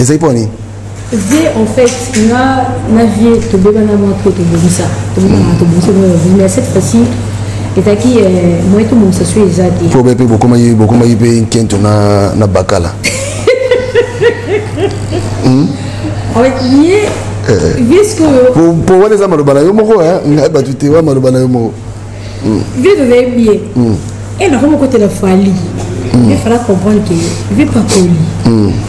Et ça y est, en fait, on a vu que le bébé n'a pas montré ça. Mais cette fois-ci, et qui moi tout le monde s'assuit déjà dit. Pour bébé beaucoup mais une quinte na bakala. En fait, puisque pour voir les amalobana yo moko hein, ngaba tu te wa malobana yo moko. Vieux de bien. Et là comment côté la folie. Il fallait comprendre que il pas poli.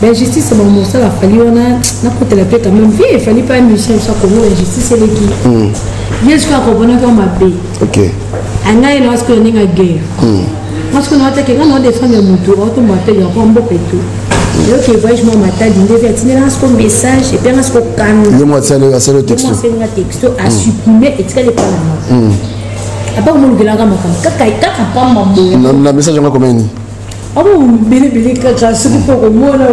La justice c'est bon ça la folie on a côté la paix quand même. Il fallait pas Michel ça comme la justice c'est l'équipe. Bien sûr comprendre qu'on m'a payé. OK. Anga ino asko ni nga guerre. Parce que nous attaquons quand on défend le moto, on tombe à terre, on bombe et tout. Donc il voyage moi matin d'une vertine là ce message et bien ce calme. Il moi c'est le texte. Moi c'est le texte à supprimer et tu les pas là. Après on me gela kama kaka pas mambo. Na message on comment ni? Ah bon bele kaka ce qui faut moi là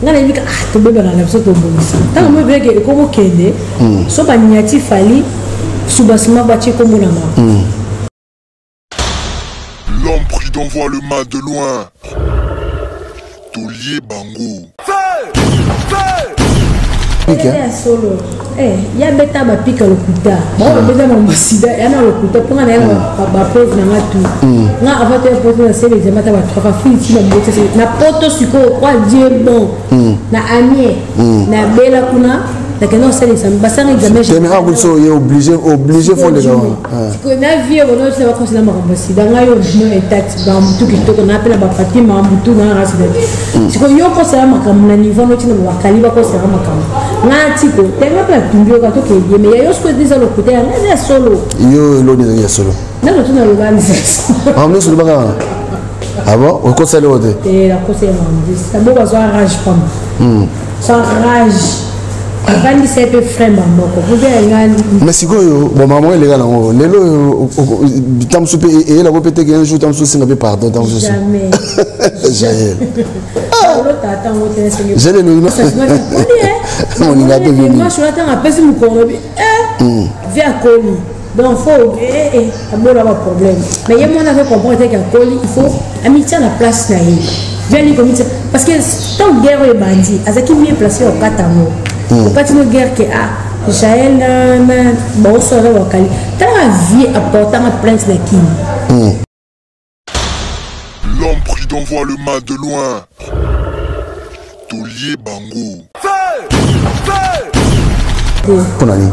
ngana yika to beba na lapso to bonisa. Tant moi bien que comme kende so ba nyati fali subasima bachi comme na ma. L'homme prudent voit le mal de loin. Tolier Bango. Solo. Il y a bêta ba pique le kuta. Bon, bêta mon sida, il y a le kuta pour aller ba pauvre na tout. Na avant de poser la série de mata ba trois filles ici na poto suko quoi Dieu bon. Na anie, na bela kuna. D'accord, non, c'est ça. Bassin examen. Tu me rappelles ça, il est obligé faut les gens. Tu connais vie, on ne sait pas considérer ma remboursée. Dans la région et taxe, dans tout qui tourne, on appelle la baptême, ma boutou, dans la race de. Tu connais, on considère ma caméra niveau, on tient le calibre, considère ma caméra. Là, tu peux, t'es pas là, tu peux, quand tu es mais il y a aussi des autres côtés, on est solo. Yo, l'autre est solo. Non, tu n'as pas le ah, on est sur le bagarre. Ah bon, on conseille l'autre. Et la conseille, c'est bon, on a rage, femme. Sans rage. Mais si bon maman elle est là lelo tam soupe et la répéter qu'un jour tam soupe c'est pardon tam soupe jamais Jaël j'ai le nom on y a deux minutes moi je l'attends à passer mon corps vers Coli donc faut avoir un problème mais il y a mon avait comprendre qu'à Coli il faut amitié la place là parce que tant guerre est bandit à ce qui mieux placé au Katamo. Au pas de guerre que Jaël bon soirée au Cali. T'as la vie apportant ma plainte de qui? L'homme prudent voit le mal de loin. Tolier Bango. Pour l'année.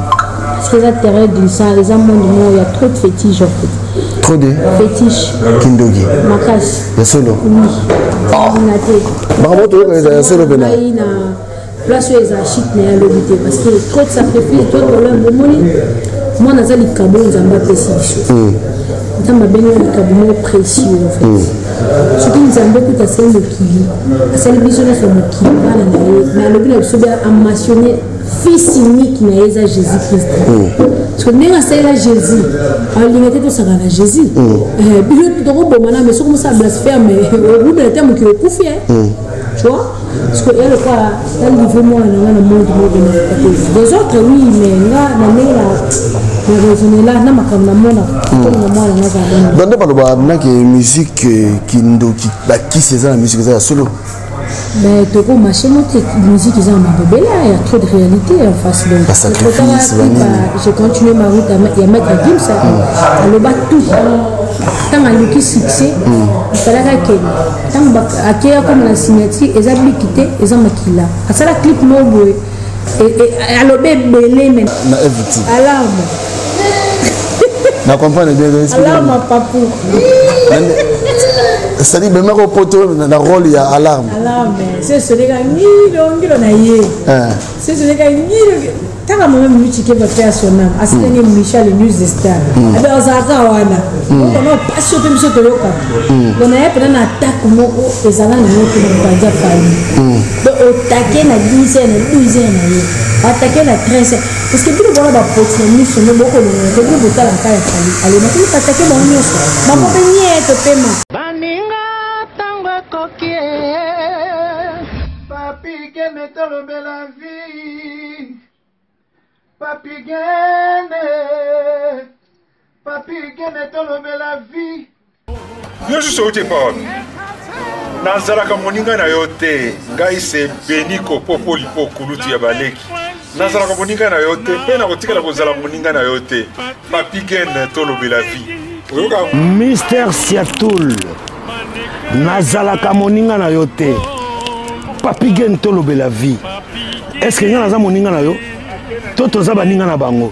Parce que les intérêts du sang, les amants du monde, il y a trop de fétiches en fait. Trop de fétiches. Kindogi. Makas. Le solo. Oui. Bravo, tu vois, solo bena. Place où ils achitent mais l'obité parce que trop de sacrifices, trop de problèmes de monnaie. Moi, on a dit que Kabou nous a pas précieux. On a bien le Kabou précieux en fait. Ce qui nous a beaucoup à celle de qui, à celle de visionnaire sur le qui, mais le but de se mentionner fils unique n'a pas Jésus-Christ. Parce que nous avons Jésus, en limité tout ça à Jésus. Billet de robot maintenant, mais sur ça blasphème, mais au bout d'un terme qui est couvert. Tu vois? Parce que elle quoi, elle livre moi dans le monde des autres oui, mais là la raisonner là na makam na mona tout le monde na dans pas le que musique qui c'est ça la musique ça solo. Mais tu peux marcher monter musique ils ont ma bébé là, il y a trop de réalité en face donc. J'ai continué ma route à mettre à Gims ça. Le bas tout. Tant à lui qui succès, il fallait que tant à qui comme la signature, ils ont quitté, ils ont maquillé là. À ça la clip non boy. Et à l'obé belé mais. Na FT. Alarme. Na comprendre bien. Alarme papou. C'est-à-dire même au poteau dans rôle il y a alarme. Alarme. C'est ce les gars ni donc na yé. C'est ce les gars ni tant à moi même qui va faire son âme. À ce dernier Michel News Star. Alors ça wana. On a pas chopé monsieur Toloka. On a pris une attaque moko ezala na moko na banja fali. Donc attaquer na 10 na 12 na attaquer na 13 parce que bilo bona ba pote ni so moko na ko bo tala kaya fali. Allez na ko attaquer ba nyoso. Ba ko penye to pema. Baninga tango kokie. Papi que me tolo bela vie. Papi gene, papi gene tolo bela vie. Moi je suis au départ. Nazalaka moninga na yote, ngai se Beniko popo lipo kulutu ya baleki. Nazalaka moninga na yote, pe na kotika la kozala moninga na yote. Papi Gen tolo bela vie. Mister Siatoul. Nazalaka moninga na yote. Papi Gen tolo bela vie. Est-ce que naza moninga na yo? Toto za baninga na bango.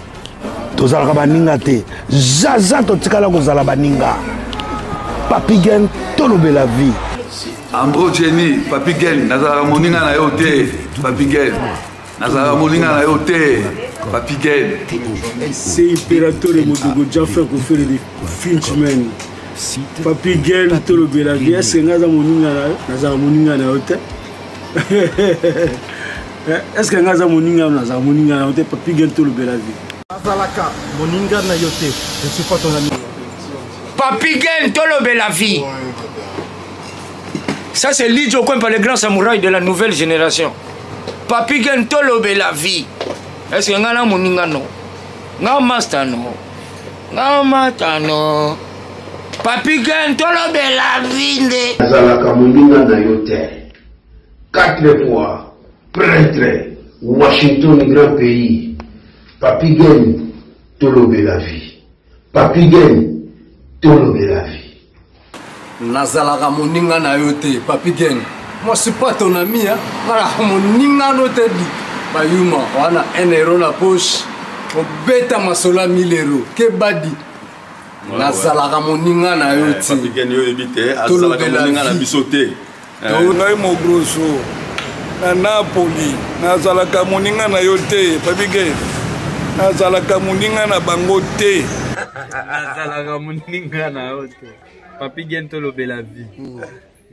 Tozalaka baninga te. Jaza totikala kozala baninga. Papi Gen tolo bela vie. Ambro Jenny, Papi Gen, nazalaka moninga na yo te, Papi Gen. Nazalaka moninga na yo te, Papi Gen. C'est impérateur de Modogo Jaffa qu'on fait des Finchman. Papi Gen, tout le bel avis, c'est nazalaka moninga na yo te. Est-ce que nazalaka moninga na yo te, Papi Gen, tout le bel avis. Nazalaka moninga na yo te, je ne suis pas ton ami. Papi Gen, tout le bel avis. Ça c'est Lidjo Kwempa, le grand samouraï de la nouvelle génération. Papi Gen tolobe la vie. Est-ce que ngana moninga no? Nga master no. Nga mata no. Papi Gen tolobe la vie nde. Nazalaka moninga na yote. 4 fois prêtre Washington grand pays. Papi Gen tolobe la vie. Papi Gen tolobe la vie. Nazalaka moninga na yote, Papi Gen. Moi je suis pas ton ami, hein. Voilà, moninga no te dit. Bayuma, on a 1 euro na poche. On beta masola 1000 euros. Que badi. Nazalaka moninga na yote. Papi Gen yo ebite, azalaka moninga na bisote. Ngai mo grosso. Na Napoli, nazalaka moninga na yote, Papi Gen. Nazalaka moninga na bango te. Nazalaka moninga na yote. Papi Gen tolobe la vie.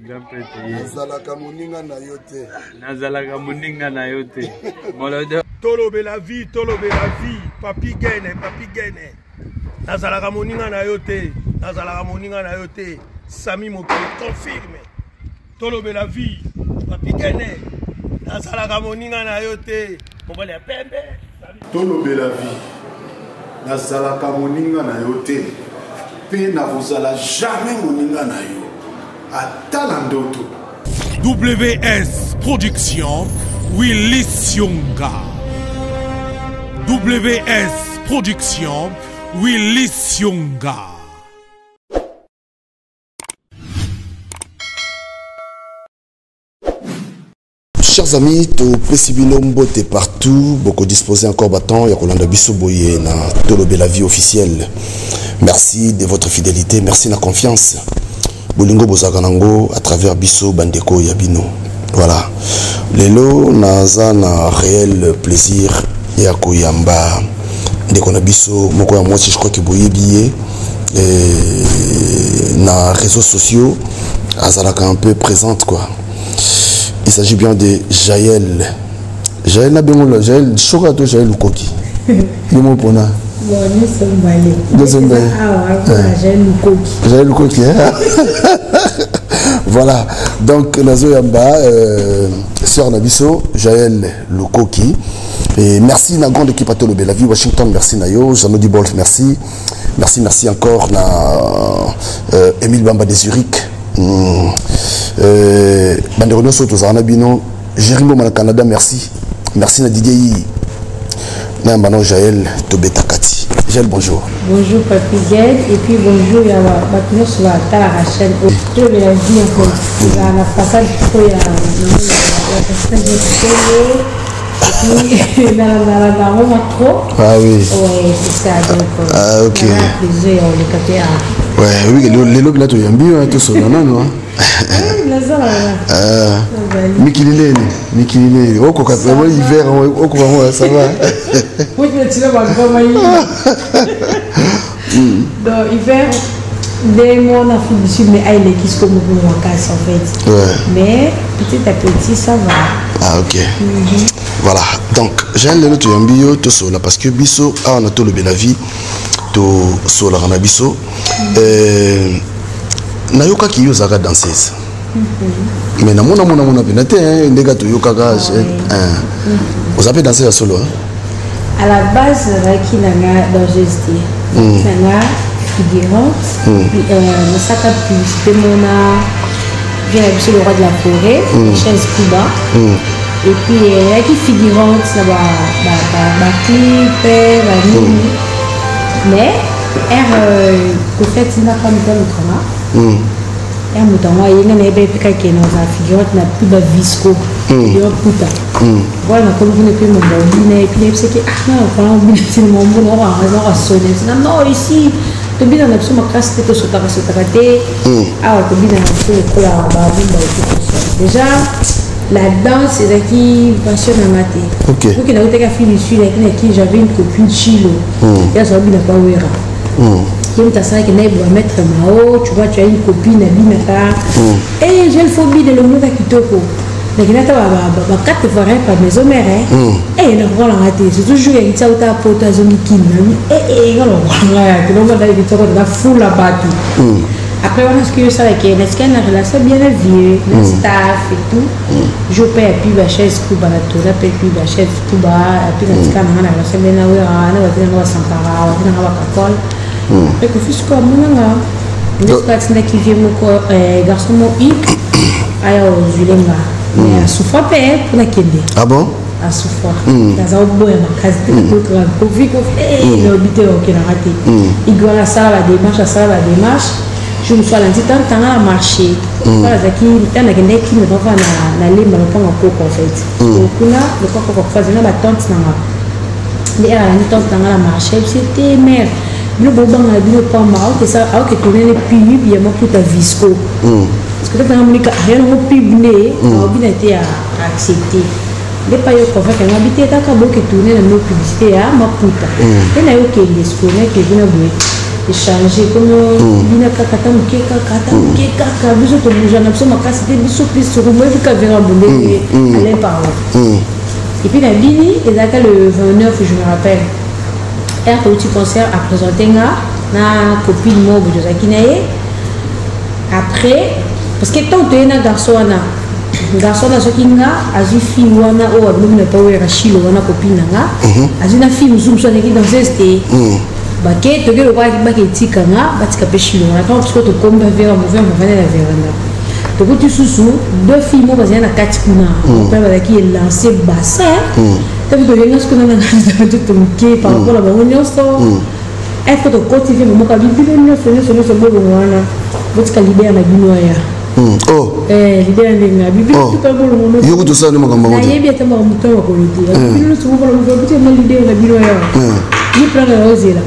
Grand prêtre. Nazalaka moninga na yote. Nazalaka moninga na yote. Molode. Tolobe la vie, Papi Gen, Papi Gen. Nazalaka moninga na yote. Nazalaka moninga na yote. Sami Mokele confirme. Tolobe la vie, Papi Gen. Nazalaka moninga na yote. Mobale pembe. Tolobe la vie. Nazalaka moninga na yote. Pe na kozala jamais moninga na yo. Atala ndoto. WS Production, Willis Yonga. WS Production, Willis Yonga. Chers amis, to Pesibino Mbote partout, beaucoup disposé encore battant, Yakolanda Bisso Boye na Tolobe la vie officielle. Merci de votre fidélité, merci de la confiance. Bolingo Bozaganango à travers Bisso Bandeko Yabino. Voilà. Lelo naza na réel plaisir ya koyamba ndeko na biso moko ya moitié je crois que boye billet na réseaux sociaux azalaka un peu présente quoi. Il s'agit bien de Jaël. Jaël na bengo Jaël Chokato Jaël Lukoki. Yemo pona. Bon, nous sommes balés. Jaël Lukoki. Voilà. Donc Nazo Yamba, sœur Nabiso, Jaël Lukoki. Et merci na grande équipe à Tolobe la vie Washington, merci Nayo, Jean-Odi Bolf, merci. Merci encore na Émile Bamba de Zurich. Banderono Soto Zanabino, Jérémy Mana Canada, merci. Merci na Didier Nambano Jaël Tobetakati. Jaël, bonjour. Bonjour Papi Gen, et puis bonjour à la sur la chaîne. Je vais la vie en fait. La façade pour la ah oui. Ouais, c'est ça. Donc, ah ok. Ouais, oui, les lobes là, tu es un bio, tu es non. Mikilile, au coca, l'hiver, au coca, ça va. Oui, tu l'as pas donc, hiver, dès mon Afrique du Sud, mais il est comme en casse en fait. Ouais. Mais petit à petit, ça va. Ah, ok. Voilà. Donc, j'ai un lélo, tu es un bio, tu es là, parce que biso, ah, on a tout le bel avis, tu es là, on a biso. Nayoka qui yo zaka danseuse. Mais na mona benate ndega to yoka ga vous avez dansé à solo à la base qui nanga danseuse nanga figurante na saka publicité mona vient le roi de la forêt, chaise Kuba. Et puis il y a qui figurante, ça va clip, mais elle fait il n'a pas mis dans le train. Elle m'a dit il y a une épée qui est dans la figurante n'a plus de visco. Il y a puta. Voilà comme vous ne pouvez pas me et puis c'est que non quand on dit c'est mon bon on va sonner. Non ici tu bien dans absolument casse tête sur ta ah tu bien dans absolument la babumba et tout ça. Déjà la danse c'est qui passionne à mater. OK. Pour que la autre fille ici avec qui j'avais une copine chilo. Elle ça bien pas ouera. Qui me t'assure que naïb va mettre Mao, tu vois tu as une copine Abimata. Et j'ai le phobie de le mot kitoko. Mais il y a quatre fois par maison mère et le rôle en raté c'est toujours une telle porte à zone qui et on va foule là-bas après on a ce que ça avec est-ce qu'elle a relation bien vieux le staff et tout je paie et puis la chaise Kuba la tour la puis la chaise Kuba et puis la scan on a la relation bien là on va s'emparer on va kakol et que fils comme on a le squat n'est qui vient mon garçon mon hic ayo Zulenga mais à souffrir pour la kende. Ah bon? À souffrir. Dans un bois, ma case de Covid, il a habité au Kénarate. Il doit la salle à démarche, je me suis allé tant à marcher. Voilà, qui est un qui me donne la lime, le temps en coco en fait. Donc là, le coco en fait, la tante n'a pas. Les tante n'a pas marché, c'était merde. Le bonbon a dit le pas mal, que ça, alors que tu n'es plus, il y a moi tout à visco. Parce que quand on a rien au publié, on a bien été accepté. Les paillots qu'on fait, on a habité à Cabo qui tournait dans nos publicités à Maputa. Et là, il y a des scolaires qui viennent échanger comme Bina Kakata, Kekaka, vous êtes obligés à absolument casser des surprises sur moi, vous avez un boulet à l'imparlant. Et puis la Bini, et là, le 29, je me rappelle, un petit concert à présenter na copine moi, vous avez après, parce que tant que tu es un garçon, ce qui a une fille ou une fille qui copine, une fille qui dans ce stade, tu as le droit de tu as tu sous deux filles moi basé na katikuna papa qui est lancé bassin tu as vu que ce qu'on a dans par rapport à la bonne elle faut cultiver mon cas bibi non c'est bon voilà votre qualité à la binoya l'idée de la bibi tout pas bon mon yo tout ça ne m'a pas dit bien tellement mon temps ko dit bibi tout bon mon petit mal l'idée de la binoya il prend la rose là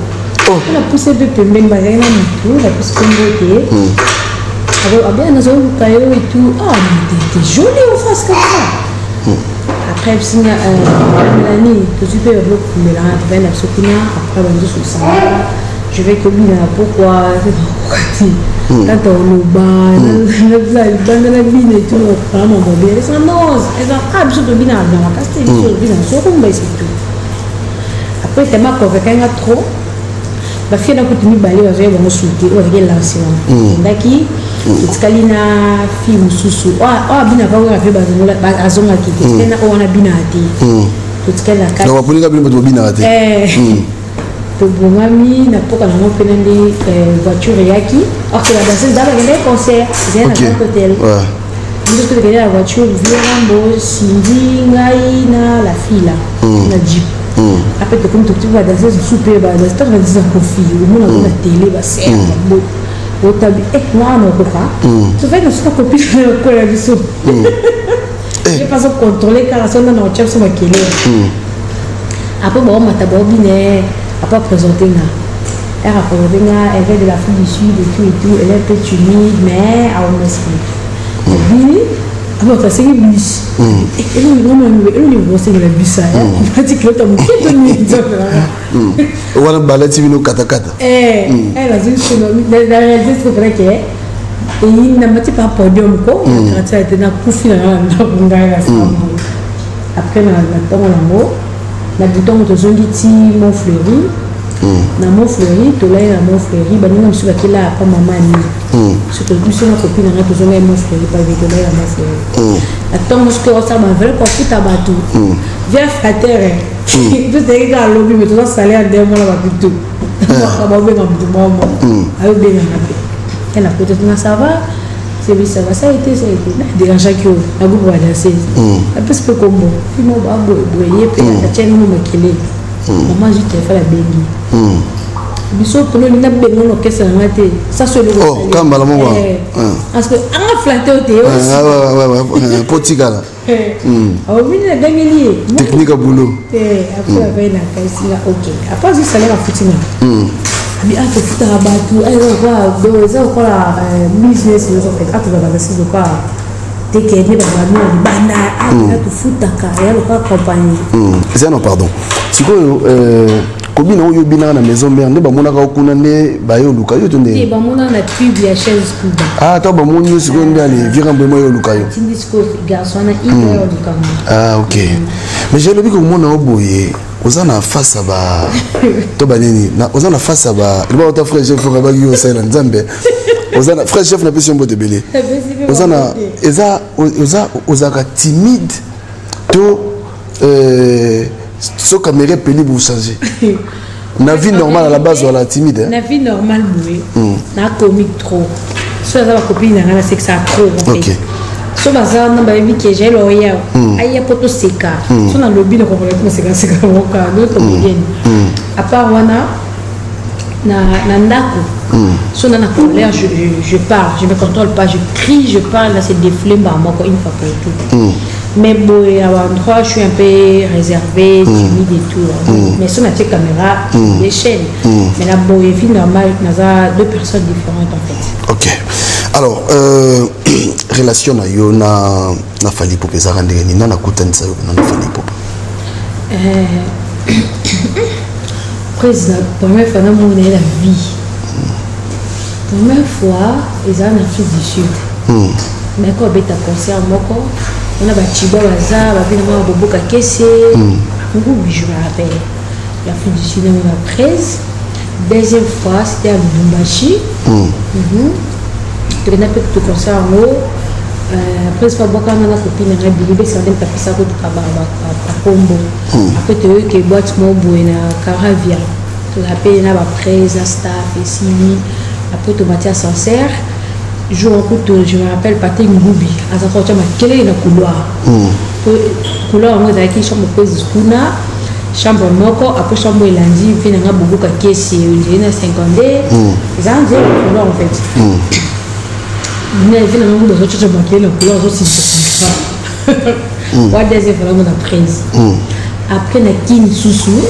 on a poussé de pemben bazin na tout la pousse comme beauté alors bien nous avons caillou et tout t'es jolie en face comme ça après si Mélanie que tu peux mais là tu vas après je vais que lui pourquoi quand on le bat la vie et tout vraiment bon bien ça non elle a absolument bien dans la casse bien sur rumba c'est tout après t'es ma convaincue trop la fille n'a pas tenu balai on va sauter on va lancer daki Kalina film susu bina va voir avec azonga qui tena ona bina ati tutkala ka na wapunika bina bina ati to bongami na poka na mopelende voiture yaki or que la danseuse dans le concert c'est un hôtel nous que la voiture Virambo Cindy ngai na la fille là na jeep après comme tu vas danser super bas dans cette danse en confie au monde na télé ba c'est moi non pas tu fais notre copine pour la vie je passe contrôler car ça dans notre chef sur ma kélé après bon mata bobine après présenter là elle a présenté là elle vient de la fille du sud et tout elle est un peu timide mais à on explique oui alors ça c'est une bus et nous c'est la bus ça on dit que tu m'as dit on va balader sur nos katakata elle a dit que dans la réalité c'est vrai que et il n'a pas podium quoi quand ça était dans couffin dans ngaya après na temps là na bouton de zongiti mon fleuri na mon fleuri to là na mon fleuri ba ninga msuba kila pa mama ni surtout plus na copine na to zonga mon fleuri pa avec là na fleuri attends ce que ça m'a vrai pour tout abatu via frater tu sais que le lobby mais tu dois saler à deux mois là tout on va bien dans tout moment ayo bien na elle a peut-être na ça va c'est ça va ça a été dérangeant que la groupe va danser après c'est comme bon puis moi bah boyer puis la tienne nous makele maman je te fait la bengi biso pour nous n'a bengi no kesa ngate ça c'est le oh quand malamu wa parce que en flatté au théo ouais potigala oh mine la bengi technique à boulot après avec la caisse là OK après je salé la foutina mais à tout à battu elle va deux ans quoi business nous fait à tout va passer de quoi teke ne ba bana à tout futa carrière quoi compagnie c'est non pardon sikoyo kobi na oyo bina na maison mère ne ba mona ka okuna ne ba yo luka yo tonde ba mona na tribu ya chaise kuba ah ta ba moni sikoyo ndani virambe mo yo luka yo tindisco garçon na ina yo luka ah OK mais j'ai le bi ko mona oboye ozana face ba to banini na ozana face ba le ba ta frère chef ko ba yo sa na nzambe ozana frère chef na question bote belé ozana ozaka timide to so caméra peli vous changer na vie normale à la base wala timide na vie normale oui na comique trop so ça va copine na c'est que ça trop OK so baza na ba vie que j'ai loya aya poto seka so na lobby na complètement seka moka d'autres bien à part wana na ndako so na colère je parle je me contrôle pas je crie je parle là c'est des flemmes à moi une fois pour tout mais bon à l'endroit je suis un peu réservé timide et tout mais sur ma caméra les chaînes mais la bon vie normale na deux personnes différentes en fait OK alors relation na yo na fali pope za randenge ni na kutanisa yo na fali pope président première fois dans mon la vie première fois ils ont en Afrique du Sud mais quand on est à concert moko on a batiba baza ba vina boboka kese ngoubi je me rappelle l'Afrique du Sud on a 13 deuxième fois c'était à Lubumbashi tu n'as pas tout concert en haut après c'est pas beaucoup on a copine na bilibe c'est un tapis ça ko à Combo après tu que boîte mo buena caravia tu rappelles na ba 13 staff ici après tu Mathias Sancerre je me rappelle Patrick Ngoubi à sa fois tu m'as quel est le couloir couloir on a qui chambre pose kuna chambre moko après chambre elandi puis na bobo ka kesi il y a 50 ils ont dit couloir en fait mais il y a un autre chose qui le couloir aussi ouais deuxième fois on a 13 après na kin sousou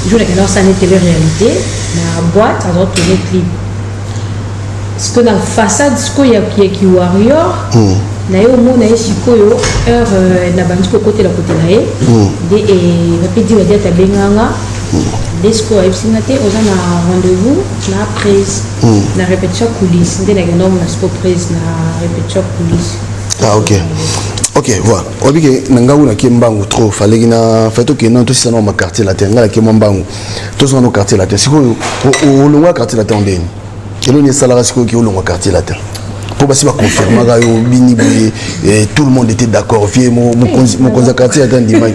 je la alors ça n'était la réalité na boîte à autre clip ce que la façade ce qu'il y a qui warrior na yo mona esikoyo heure na bandi ko côté la côté na de et va pedir wa diata benganga desco ebsingate oza na rendez-vous na prise na répétition coulisse ndé na gendo na sport prise na répétition coulisse ah OK voilà obike nangawu na kimbangu trop fallait na fato que non tout ça dans ma quartier latin ngala kimbangu tout ça dans quartier latin siko au longa quartier latin ndeni kelo ni salara siko ki au longa quartier latin pour passer confirmer ga yo bini et tout le monde était d'accord vie mon quartier latin dimai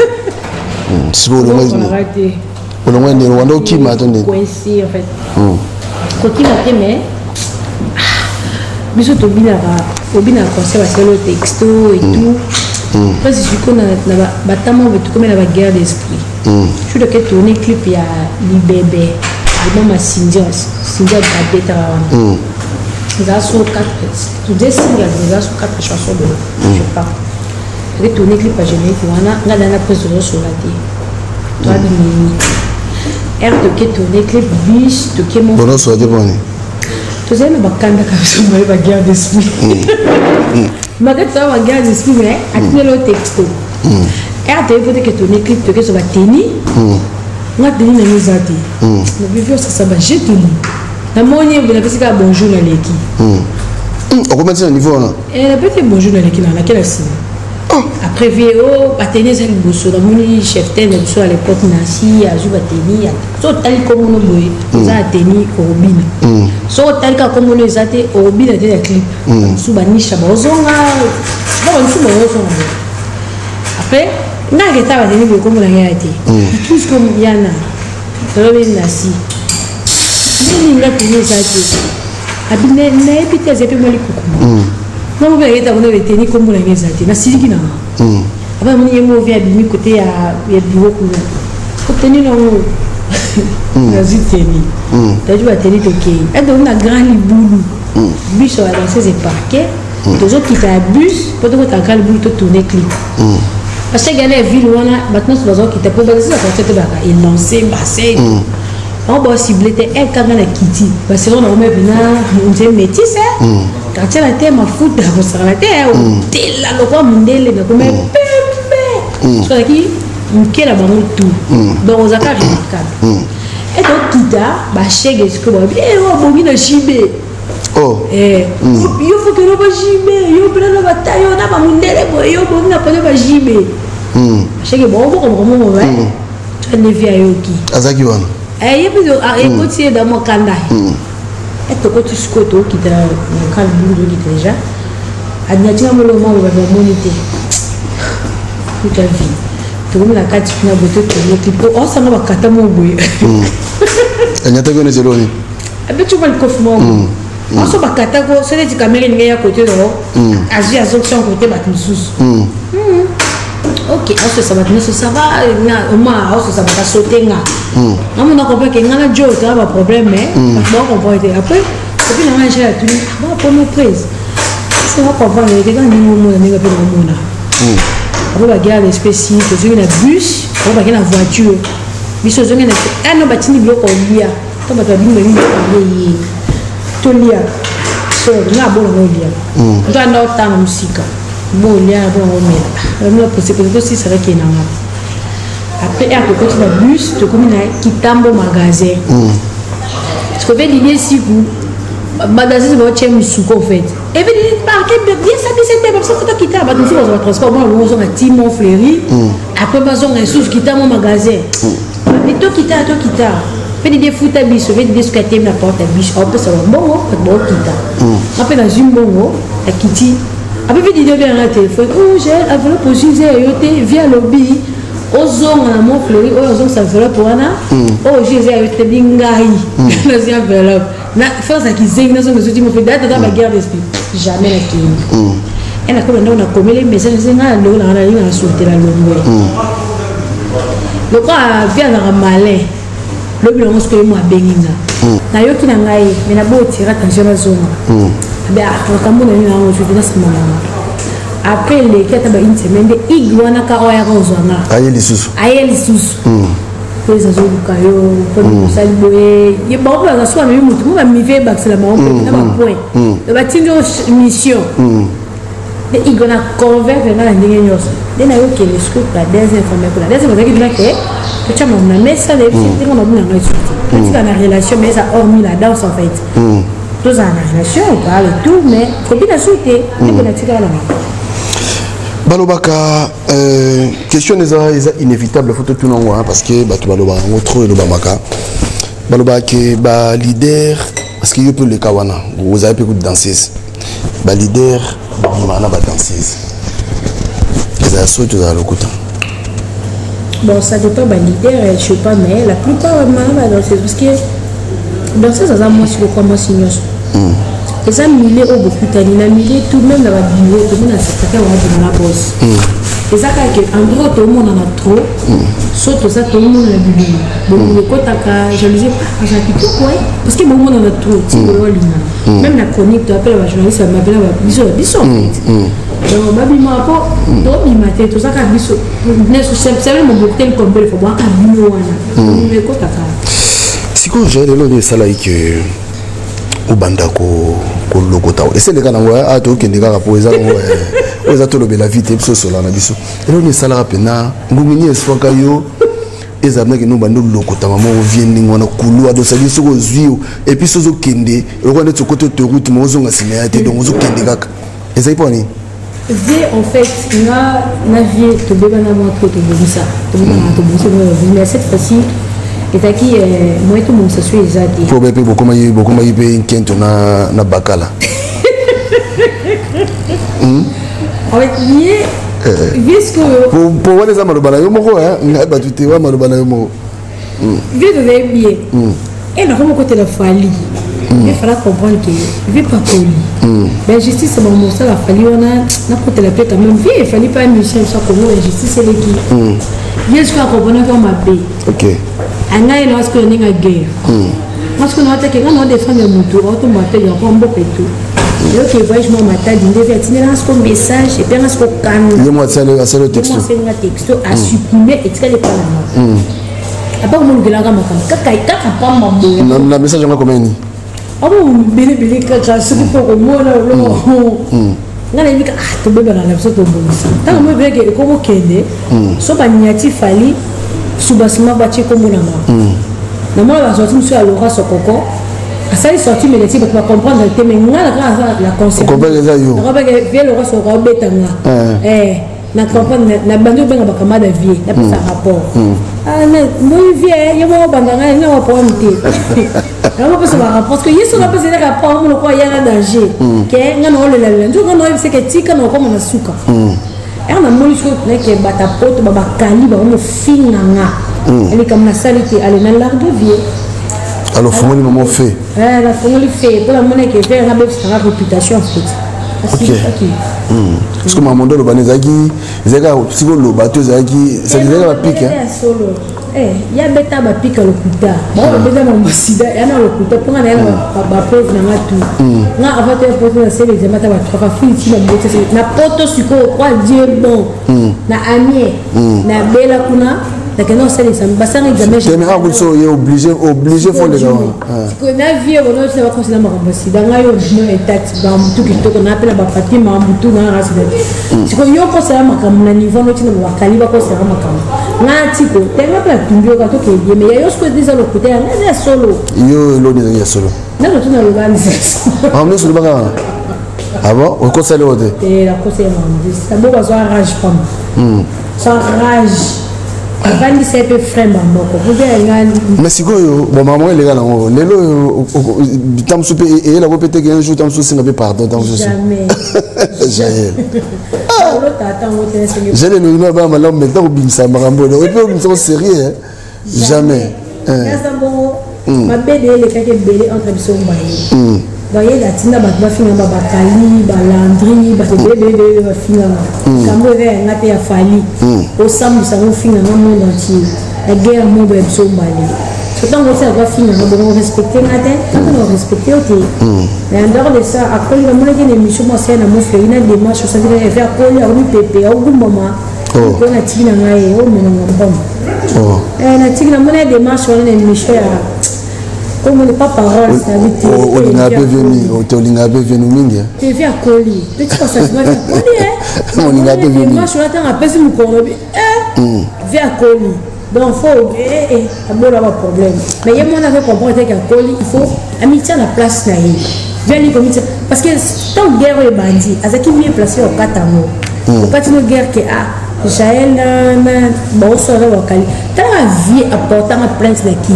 siko au longa ni wanda okima attendez coincé en fait côté latin mais biso to bina conseil parce que le texto et tout après je suis qu'on a battement tout comme la guerre d'esprit je suis de que tourner clip il y a Libébé album à Cindy Babeta ils ont sur 4 tous des singles ils ont sur 4 chansons de je sais pas j'ai tourné clip à Genève on a dans la prise de sur la télé toi de mini air de que tourner clip biche de que mon bon soit de bon tu sais mais bakanda comme ça la guerre d'esprit mais quand ça va guerre d'esprit mais atteindre le texto air de faut que tourner clip de que ça va tenir nga teni na mizati na vivio ça va jeter na moni on a passé ka bonjour na leki on commence au niveau là et la petite bonjour na leki na quelle signe après VO atteindre ça liboso na moni chef ten biso à l'époque nasi azu bateni so tali comme no boy ça ateni orobina so tali ka comme no ezate orobina de la clip sous banisha bozonga bon sous bozonga après na geta ba teni ko mo la ngati tous comme yana tolobe nasi ni ngati ni zati abine na epite zepe mo likuku non mais il y a des techniques comme la maison na siliki na après mon yemo vient du côté à bureau pour tenir na ziteni tu vas tenir OK et donc on a grand liboulou bus sur la danseuse est parquet les autres qui ta bus pour que ta grand liboulou te tourner clip parce que gagner ville on a maintenant sur les autres qui ta pour baser la porte te baka il lancer basser on va cibler un canal à Kitty parce que on a même un métis quand tu as la terre ma foot de la terre ou tel la loi mondiale de comme pembe parce que qui la banque tout donc aux accords remarquables et donc Kita ba chèque est-ce que bien on va na chibé oh il faut que on va chibé yo prend la bataille on a ba mondiale yo bon na pas ba chibé chèque bon comment va tu ne viens yoki azaki wana et puis il continue dans mon canal et tu côté scoto qui t'a mon canal qui déjà a dit à moi le moment où va moniter toute la vie tu comme la carte qui n'a beauté que le type oh ça va kata mon boy et n'ata gone zeloni et puis tu vas le coffre mon on se va kata ko c'est des caméras ni à côté là azi azoption côté battre sous ok ça va tenir ça va au moins ça va sauter là on a compris que ngana jo tu as un problème mais bon comprendre après et puis on a cherché tout bon pour nous prise c'est pas comprendre que quand nous on est pas dans monde on va garder spécifique tu as un bus on va garder la voiture biso zonga na no batini bloco lia to ba binga ni parler to lia so na bo no lia to anda otana musika bo lia bo no mela c'est que aussi ça qui na après à côté de la bus tu comme na kitambo magasin ce que veut dire si vous magasin va chez musuko en fait et veut dire parquet bien ça c'était parce que tu quitter ba tu vas transport moi on a Timon Fleury après ba on ressources kitambo magasin mais toi quitter fait des foot à biso fait des scater la porte à biso on peut savoir bon quitter après dans une bongo à Kitty après fait des bien la téléphone oh j'ai enveloppe pour utiliser yoté via lobby ozong na mon Fleury ozong ça enveloppe pour ana oh j'ai yoté bingai na enveloppe na faire ça qui zing na zo zo mo fait date dans la guerre d'esprit jamais la clinique et na comme on a commis les messages na na sauter la longue le quoi vient dans malin le bilan on se que moi benginga na yo kina ngai mais na bo tira attention na zone ben quand on est là on joue dans ce moment après les quatre ba une semaine de igwana ka oya ko zona ayeli susu pesa zo kayo ko salboe ye ba ko ga so na mutu mo ba mi ve ba c'est la ma on na ba point ba tinjo mission de igwana convaincre na ndenge nyoso de na yo ke le scoop la deuxième fois mais pour la deuxième fois qui dit que tu as mon mais ça les filles on a bien en tu as une relation mais ça hormis la danse en fait tous en relation on parle tout mais faut bien la souhaiter et que la tira là balobaka question est inévitable faut tout non parce que ba tu balobaka trop le bamaka balobaka que ba leader parce que yo peut le kawana vous avez beaucoup de danseuses ba leader ba na ba danseuse les assos tout à l'autre bon ça dépend bah leader je sais pas mais la plupart va danser parce que danser ça a moi si beaucoup moi signaux et ça milieu au beaucoup tani na milieu tout même dans la bureau tout le monde a secrétaire on a la boss et ça que en gros tout le monde en a trop sauf ça tout le monde a bureau bon le côté ka jalousie pas ça qui tout quoi parce que tout le monde en a trop tu vois même la chronique tu appelles la journaliste elle m'appelle biso donc babima po do mi maté tout ça ka biso ne c'est mon bouteille comme il faut boire ka bino wana mais ko taka siko j'ai le lot de ça là que au banda ko lokota et c'est le cas na a to kende ka po eza ngo eza to lobela vite biso sola na biso et le ça là pena ngumini esfoka yo ezamna ke no bando lokota mama o viendi ngona kulu ado sali soko zwio et puis sozo kende le ko neto côté de route mo zonga sinéate donc ozo kende kaka eza iponi en fait na vie to beba na mo to ça to mais cette fois-ci et qui moi tout le monde se suit exact pour bébé beaucoup mai be kento na bakala en fait lié puisque pour voir les amalobana yo moko hein ba tuté wa malobana yo moko vie de bien et na comme côté la folie il fallait comprendre que il ne pas poli. La justice, c'est bon, ça, il fallait n'importe la paix quand même. Il fallait pas un Michel, ça, comme la justice, c'est l'équipe. Bien sûr, on comprend qu'on m'a payé. Ok. On a une autre guerre. Parce qu'on a attaqué, on a défendu le moto, on a maté, on a beaucoup et tout. Donc, voyage, moi, matin, il devait attirer un message, et puis un calme. Il y a moi, c'est le texte. Il y a un texte à supprimer et tirer les paroles. Après, on a dit que la message, on a combien? Ah bon, bélé, quand c'est pour le mot, là, on a dit que tu peux la personne de bon. Tant que moi, je vais comme au Kenya, soit pas niati fali, sous basement bâti comme on a. Normalement, on va sortir monsieur à Laura Sokoko. Ça est sorti, mais tu vas comprendre le thème. Mais la conscience. On comprend les aïeux. On va bien Laura Sokoko bétanga. Na comprendre na bando benga bakama da vie na pesa rapport ah moi vie ya mo bandanga na wa point té na mo pesa rapport parce que yeso na pesa rapport mo ko ya na danger ke nga no le la ndio nga no c'est que tika na ko na suka na mo lisho na ke bata poto baba kali ba mo finga nga eli comme na salite aller na large vie alors faut le moment fait la faut le fait pour la monnaie que faire na bête sa réputation en fait. Ok. Parce que maman le banais zaki, zaka si vous le bateau zaki, ça disait la pique hein. Il y a bêta ba pique le kuta. Bon le bêta mon sida, il y a le kuta pour na ba preuve na tout. Na avant de poser la série, j'ai mata ba trois filles ici na poto suko quoi Dieu bon. Na ami, na bela kuna. Donc non, c'est ça. Bassan examen. Mais vous soyez obligé faut les gens. Que na vie on ne va considérer ma compagnie. Dans la yo je état dans tout qui to qu'on appelle ba Fatima Mbutu na race de. Si ko yo ko ça ma kam na niveau no tina ba kaliba ko ça ma kam. Na tiko tenga pla tumbio ka to ke ye mais yo ce que disent le côté na solo. Yo lo disent solo. Na no tuna l'organisation. Ah mais solo ba. Ah bon, au conseil l'autre. Et la conseil m'a dit ça doit avoir rage comme. Sans rage. Mais si bon maman les gars là lelo tam soupe et la répéter qu'un jour tam soupe n'a pas pardon tam soupe jamais Jaël j'ai les noms ba malam maintenant au bimsa marambo et puis on sont sérieux jamais ma bébé les cas belé entre biso mbaye voyez la tina ba finga ba bakali ba landri ba bébé ba finga kambo ve ngate ya fali au sambu ça on finga dans le monde entier la guerre mo ba biso mbaye surtout on sait va finga on respecter ngate quand on respecter oté mais en dehors de ça après le monde qui est mission moi c'est na mo faire une démarche ça veut dire faire coller au pépé au maman on a tina ngai au mena ngombo na tina mona démarche on est mission comme les pas parole ça veut dire on a venu on a venu mingi tu viens coller tu sais ça se va coller on a venu moi je l'attends à passer mon corps viens coller donc faut avoir un problème mais il y a mon avec comprendre que coller il faut amitié à la place là viens les comité parce que tant guerre est bandit à ce qui mieux placé au katamo au katamo guerre que Jaël bon soirée au Kali t'as la vie apportant la plainte de qui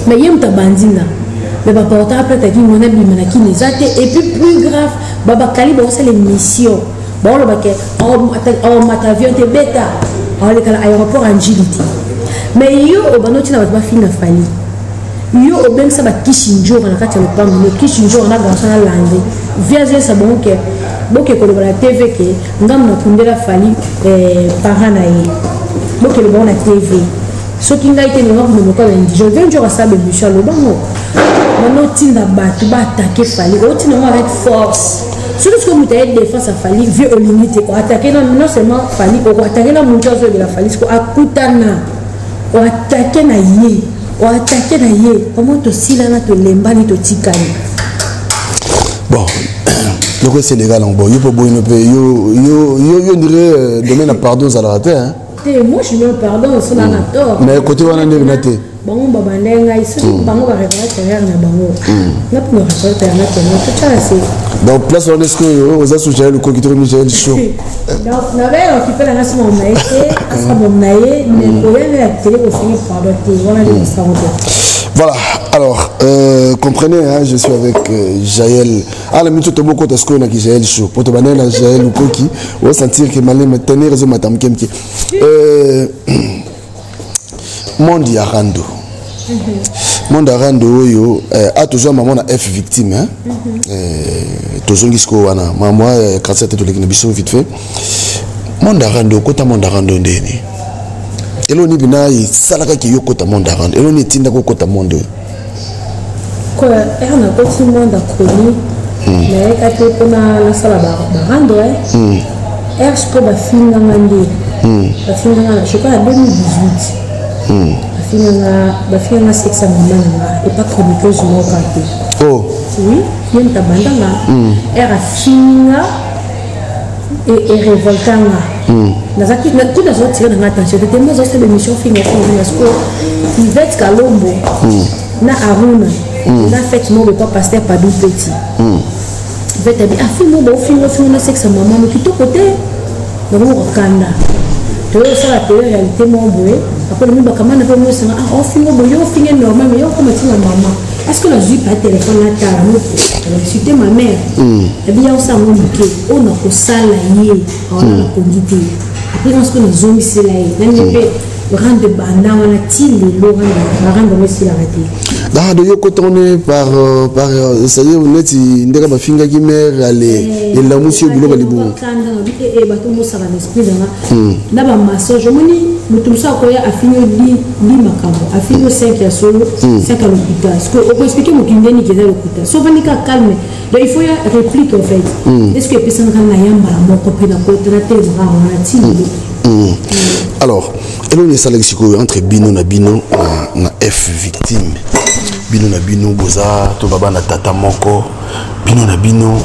mais il y a un bandina mais papa on t'a appelé qui mon ami mais qui les a et puis plus grave baba Kali bon c'est les missions bon le baquet on matavion te bêta on le cala aéroport en Djibouti mais yo au banoti na ba fina fali yo au ben ça ba kishinjo na kati le pango le kishinjo na garçon na landé viager ça bon que ko la TV que ngam na kundela fali parana yi donc le bon na TV ce qui n'a été négatif de mon cas je viens de dire ça de Michel Lobango maintenant tinda battu ba attaquer fali au tinda avec force surtout que muta défense à fali vieux au limite ou attaquer non seulement fali ou attaquer la monture de la fali ko akutana ou attaquer na ye comment to silana to lemba ni to tikani bon le Sénégal en bon yo po boy no pe yo dirait domaine pardon à la terre hein. Moi je me pardon sur la tort mais côté wana ne naté bango baba ndenga ici bango ba réparer terre na bango na pour réparer terre na tout ça c'est donc place on est-ce que aux associés le coquito Michel Chaud donc na va occuper la nation mon maïté asa bon naïe mais pour la télé au finir pardon voilà les restaurants. Voilà, alors, comprenez, hein, je suis avec Jaël. Ah, la minute, beaucoup de ce qu'on a qui Jaël chaud. Pour te banner, la Jaël ou Koki, on va sentir que Malé me tenait raison, madame Kemki. Mondi Arando. Mondarando oyo a toujours maman na F victime hein. Tozongisko wana maman quand c'était le biso vite fait. Mondarando kota Mondarando ndeni. Eloni bina salaka ki yo kota Mondarando. Eloni tinda ko kota mondo. Quoi, on a côté monde à chronique. Mais quand on a la salle à rando je crois que fin ngandi. Je crois en 2018. Bafia na sexe maman et pas chroniqueuse mon quartier. Oh. Oui, il y a tabandanga. Era finga et révoltanga. Nazaki na tout les autres tirer dans attention. C'était moi j'ai l'émission finga parce que Yvette Kalombo na Aruna na fait mon pas pasteur pas du petit. Yvette a dit finga na sexe maman mais qui tout côté dans mon kanda. Tu vois ça la télé réalité mon boy. Après le monde comment on peut me dire ah on filme on filme normal mais on comment tu la maman est-ce que la jupe a téléphone là t'as c'était ma mère et bien on s'en dit on a ko sala yé on a conduite après on se connaît zombie c'est là même le rang de banda on a tiré le rang de monsieur la raté dans de yoko tourné par ça y est on est ndeka ba finga ki mère aller et la monsieur bulo balibu et ba tout ça va l'esprit na ba massage moni mutum sa ko ya afinyo li makambo afinyo 5 ya solo 5 à l'hôpital est-ce que on peut expliquer mo kindeni qui est à l'hôpital sauf ni ka calme donc il faut ya réplique en fait est-ce que personne kana yamba mo ko pena ko traiter on a tiré alors eloni salexiko entre bino na F victime bino na bino boza to baba na tata moko bino na bino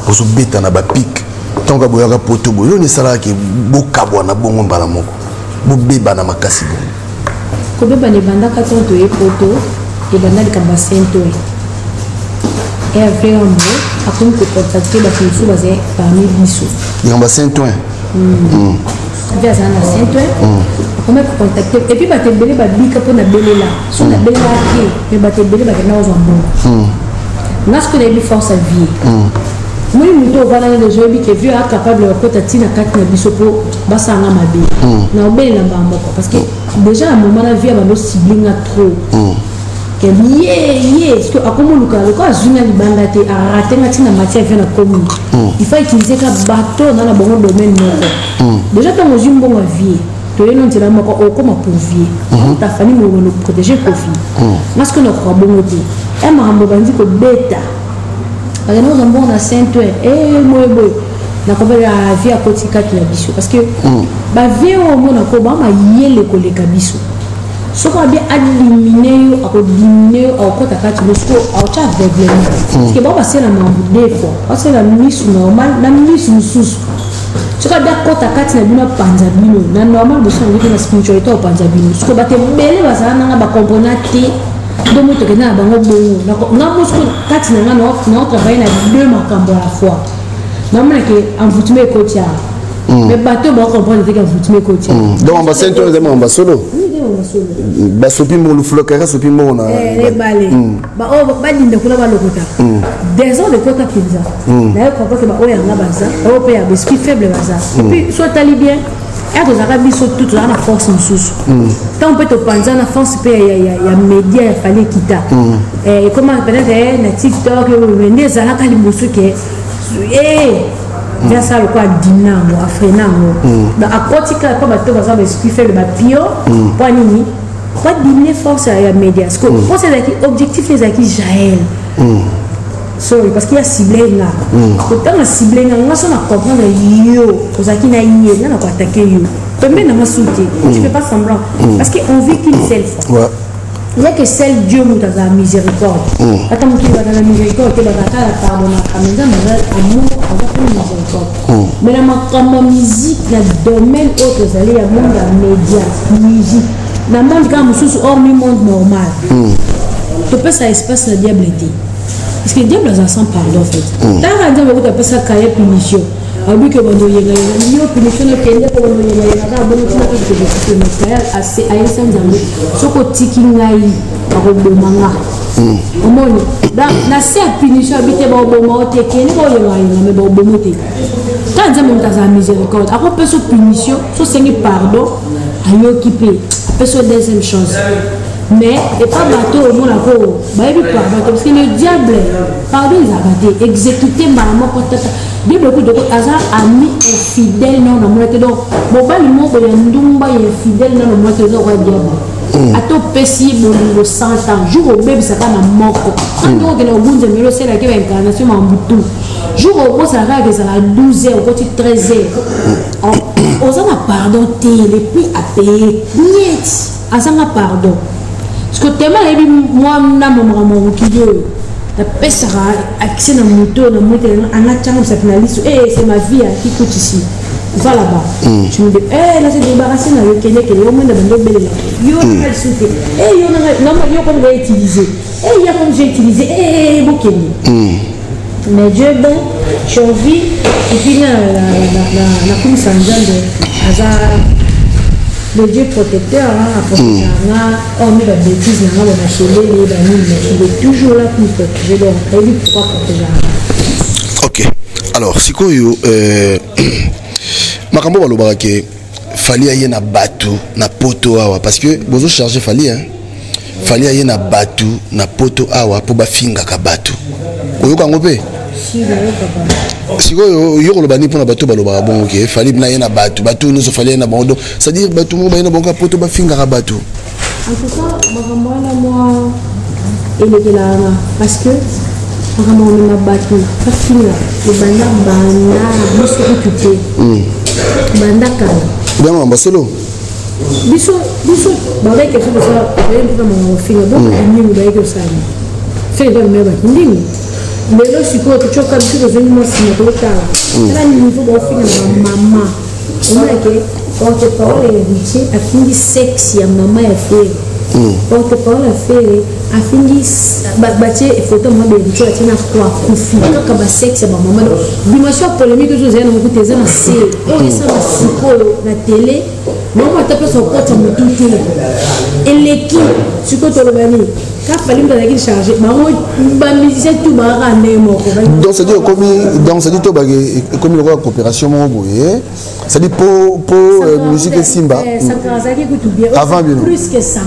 bozo beta na ba pic tonga boyaka poto boyo ni sala ke bokabwa na bongo mbala moko bobeba na makasi bo ko beba ne banda ka tonto e poto e banda de kamba sento e après on a comme que contacter ba kinsu bazé parmi biso ngamba sento via zana sento comment contacter et puis ba te belé ba bika pour na belé là so na belé là qui mais ba te belé ba na ozo bon nas que les force à vie moi muto vala na dejo bi que vieux a capable de kota tina kati na biso po basanga mabe na obele na bamoko parce que déjà à un moment la vie ba no siblinga trop que est-ce que akomo luka le quoi zuna libanda te a raté na tina matière vient na commune il faut utiliser ka bateau dans la bon domaine moko déjà quand on jumbo ma vie to yeno ntela moko o comme pour vie ta famille mo protéger profit parce que no ko bon te e ma mbo bandi ko beta parce que nous avons na sainte et moi boy na ko la vie à côté kati la biso parce que ba vie au monde ko ba ma yele ko le kabiso so ko bien éliminer a ko diminuer au côté kati le sco au cha aveuglement parce que ba c'est la mambo des fois parce que la mise normale la mise sous so ko bien côté kati na bino panza bino na normal de son na spiritualité au panza bino so ko ba te bele ba za na ba componente donc moi tu na bango bongo na mosko kati na na travailler na deux makambo à la fois normalement que en foutume kotia mais bateau ba comprendre que en foutume kotia donc on va s'entendre des membres solo ba sopi mo lu flokera sopi mo na balé ba o ba linda kula ba lokota des ans de kota pizza na ko que ba o ya ngaba za o pe ya biscuit faible baza et puis soit talibien et que ça biso tout la force mususu tant peut te penser na force pe ya média ya fallait quitter et comment peut-être na TikTok ou ne za la kali musu ke bien ça le quoi dinamo afrenamo dans à kotika comme bato baza biscuit faible ba pio pour nini pas diminuer force ya média parce que pour c'est objectif les acquis Jaël sorry parce qu'il y a ciblé là autant la ciblé là on va s'en comprendre yo aux acquis na yé là on va attaquer yo même dans ma souté tu fais pas semblant parce que on vit qu'une seule fois il y a que seul Dieu nous dans la miséricorde attends qui va dans la miséricorde qui va dans la pardon à mesure amour avec la miséricorde mais la musique dans le domaine autre vous allez à monde dans média musique dans le monde quand nous hors du monde normal tu peux ça espace le diable était parce que le diable a sans pardon en fait tant que Dieu peut ça cahier punition abi que bando yenga yo punition le kende ko bando yenga na bando tina ko de matériel assez ayensa nzambe soko tiki ngai ko bomanga omoni na se punition habite ba bomanga te kende ko yenga mais ba bomanga te quand nzambe mutaza miséricorde ako peso punition so sengi pardon ayo kipe peso deuxième chose Mais et pas bateau au monde là pour parce que le diable pardon ils a raté exécuter maman quand bien beaucoup de hasard ami infidèle non non moi donc bon bah le mot de ndumba infidèle non non moi que ça va diable à tout pessi bon 100 ans jour au bébé ça va na moko quand on est au bout de milo c'est la qui va incarnation en boutou jour au bout ça va que ça va 12h au côté 13h on s'en a pardon les prix à payer niet à ça pardon parce que tellement moi na maman qui dit la pèsera accès dans moto dans moto en attendant ça finaliste et c'est ma vie qui coûte ici va là-bas je me dis eh là c'est débarrassé dans le Kenya que au moins dans le bel yo na souté eh yo na non yo comme j'ai utilisé eh ya comme j'ai utilisé eh bokeni mais Dieu bon j'ai envie et puis la comme Sanjan de hasard le Dieu protecteur, on met la bêtise, on a chelé, il est toujours là pour nous protéger, donc il est pour protéger. Ok, alors, si quoi, Makambo Balobara que fallait aller na batu, na poto awa, parce que vous chargez fallait, hein, fallait aller na batu, na poto awa pour bafinga ka batu. Vous avez compris? Si vous le bani pour la bateau balobara bon ok fallait bien na bateau bateau nous fallait na bon c'est à dire bateau mo ba na bon ka poto ba finga bateau en tout cas moi il est là parce que vraiment on a bateau pas finga le banda biso tuté banda kala bien on va solo biso ba avec quelque chose ça on va finga bon ni ba que ça fait de me ba ndingi mais là je suis quoi tu as vu que je me suis là là niveau de maman on a que quand tu parles héritier a fini sexe ya maman ya fait quand tu parles fait a fini bâtir photo moi de tu as na quoi confie quand ba sexe ya maman dimension polémique que je ai dans côté ça c'est on ça la télé non moi tu peux son compte me tout et l'équipe sur côté le bani quand fallait me donner charger maman ba musicien tout ba ramener mon donc c'est dire comme c'est dit to ba comme le coopération mon boye c'est dit pour musique Simba ça kazaki tout bien avant plus que 100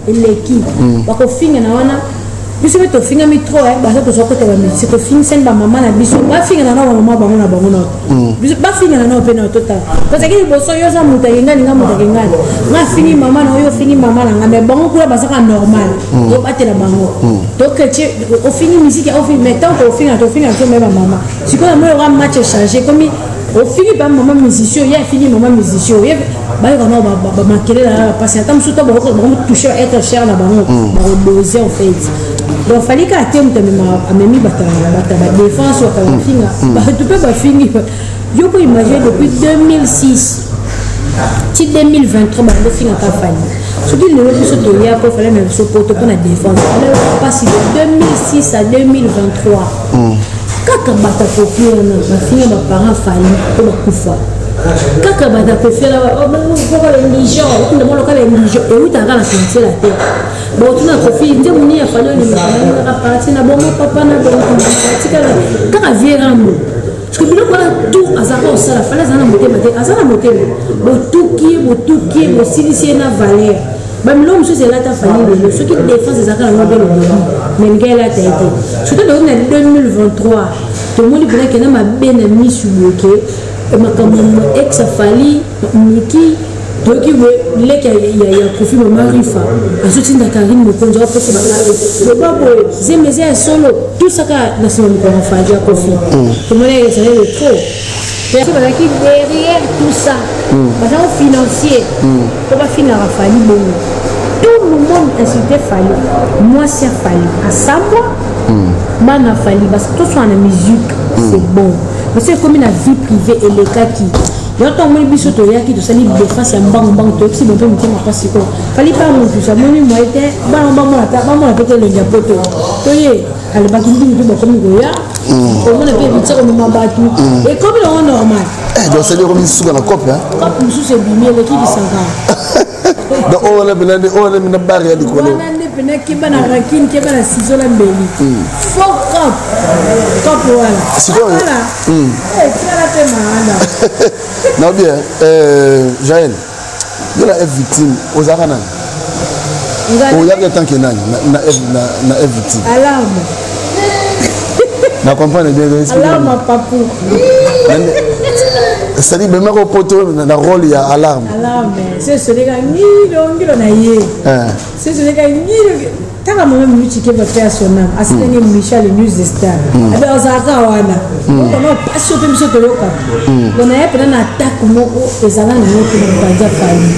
et l'équipe ba ko finga na wana biso to finga mitro ba ça to soko to ba musique to finga sen ba maman na biso ba finga na maman ba ngona biso ba finga na no pe na total parce que boso yo za mutayenga ninga mutayenga na fingi maman na yo fingi maman na mais bon pour ba ça normal to batela bango donc tu au fingi musique au fingi mais tant au fingi to même maman si quoi moi aura match changer comme au fingi ba maman musicien il y a fini maman musicien ba yo na ba makele la parce que tant sous to ba toucher être cher na bango ba doser en fait donc fallait qu'à terme à même bata défense ou à la finga tu peux pas finir je peux imaginer depuis 2006 si 2023 bah le finga pas fallu surtout le plus de il y a pas fallu même ce pour la défense alors pas si de 2006 à 2023 quand bata copier na finga ba parents fallu pour ba kufa kaka bata copier là pour les religions on demande local les religions et où tu as la frontière la terre bon tu n'as profité de mon y a fallu ni na partir na bon papa na bon quand vient rambo parce que bilo voilà tout azaka osala fallait azana motema te azana motema botuki bosilisi na valeur bamilo mosusu elata fali lelo soki défense ezaka nango mpe lobobi mais nga elata ete surtout donc na 2023 tomoni mpena kena mabe na misu boke makambo ex afali miki toki leki ya kofi mama rifa azotinda karine mokonzi apesa loba boye zemeze ya solo tout saka na nsima mikolo afali ya kofi tomoni ezali le trop personne bazalaki derrière tout ça bazango financier po bafinaka fali bongo tout le monde insulté fali mwasi afali asambwa bana fali parce que tout soit na musique c'est bon parce que comme na vie privée elekaki yoto moni biso to yaki to sali défense ya mbango to si bonto mutema pasi ko fali pa mo tusa moni mo ete ba mo pete le japoto to ye ale ba kindi mutu ba komi go ya o mo na pe bitse ko mo ba tu et comme le normal donc c'est comme sous la coupe hein coupe sous c'est bimé le qui dit 50 donc on a bien on a une barre à l'école pena kiba na rakine kiba na ciseau la mbeli faux cop voilà c'est quoi voilà tu vas la faire malade non bien Jaël il y a la victime aux aranas oyaka tant que nani na FT alarme na comprendre bien alarme papou c'est-à-dire même au poteau na rôle ya alarme c'est ce les gars ngilo na ye c'est ce les gars ngilo taka mama mluchi ke ba création na asitenge Michel News Star abe ozaka wana ono passion pe miso toyoka bona ye pena na attaque moko ezala na moko na banja fali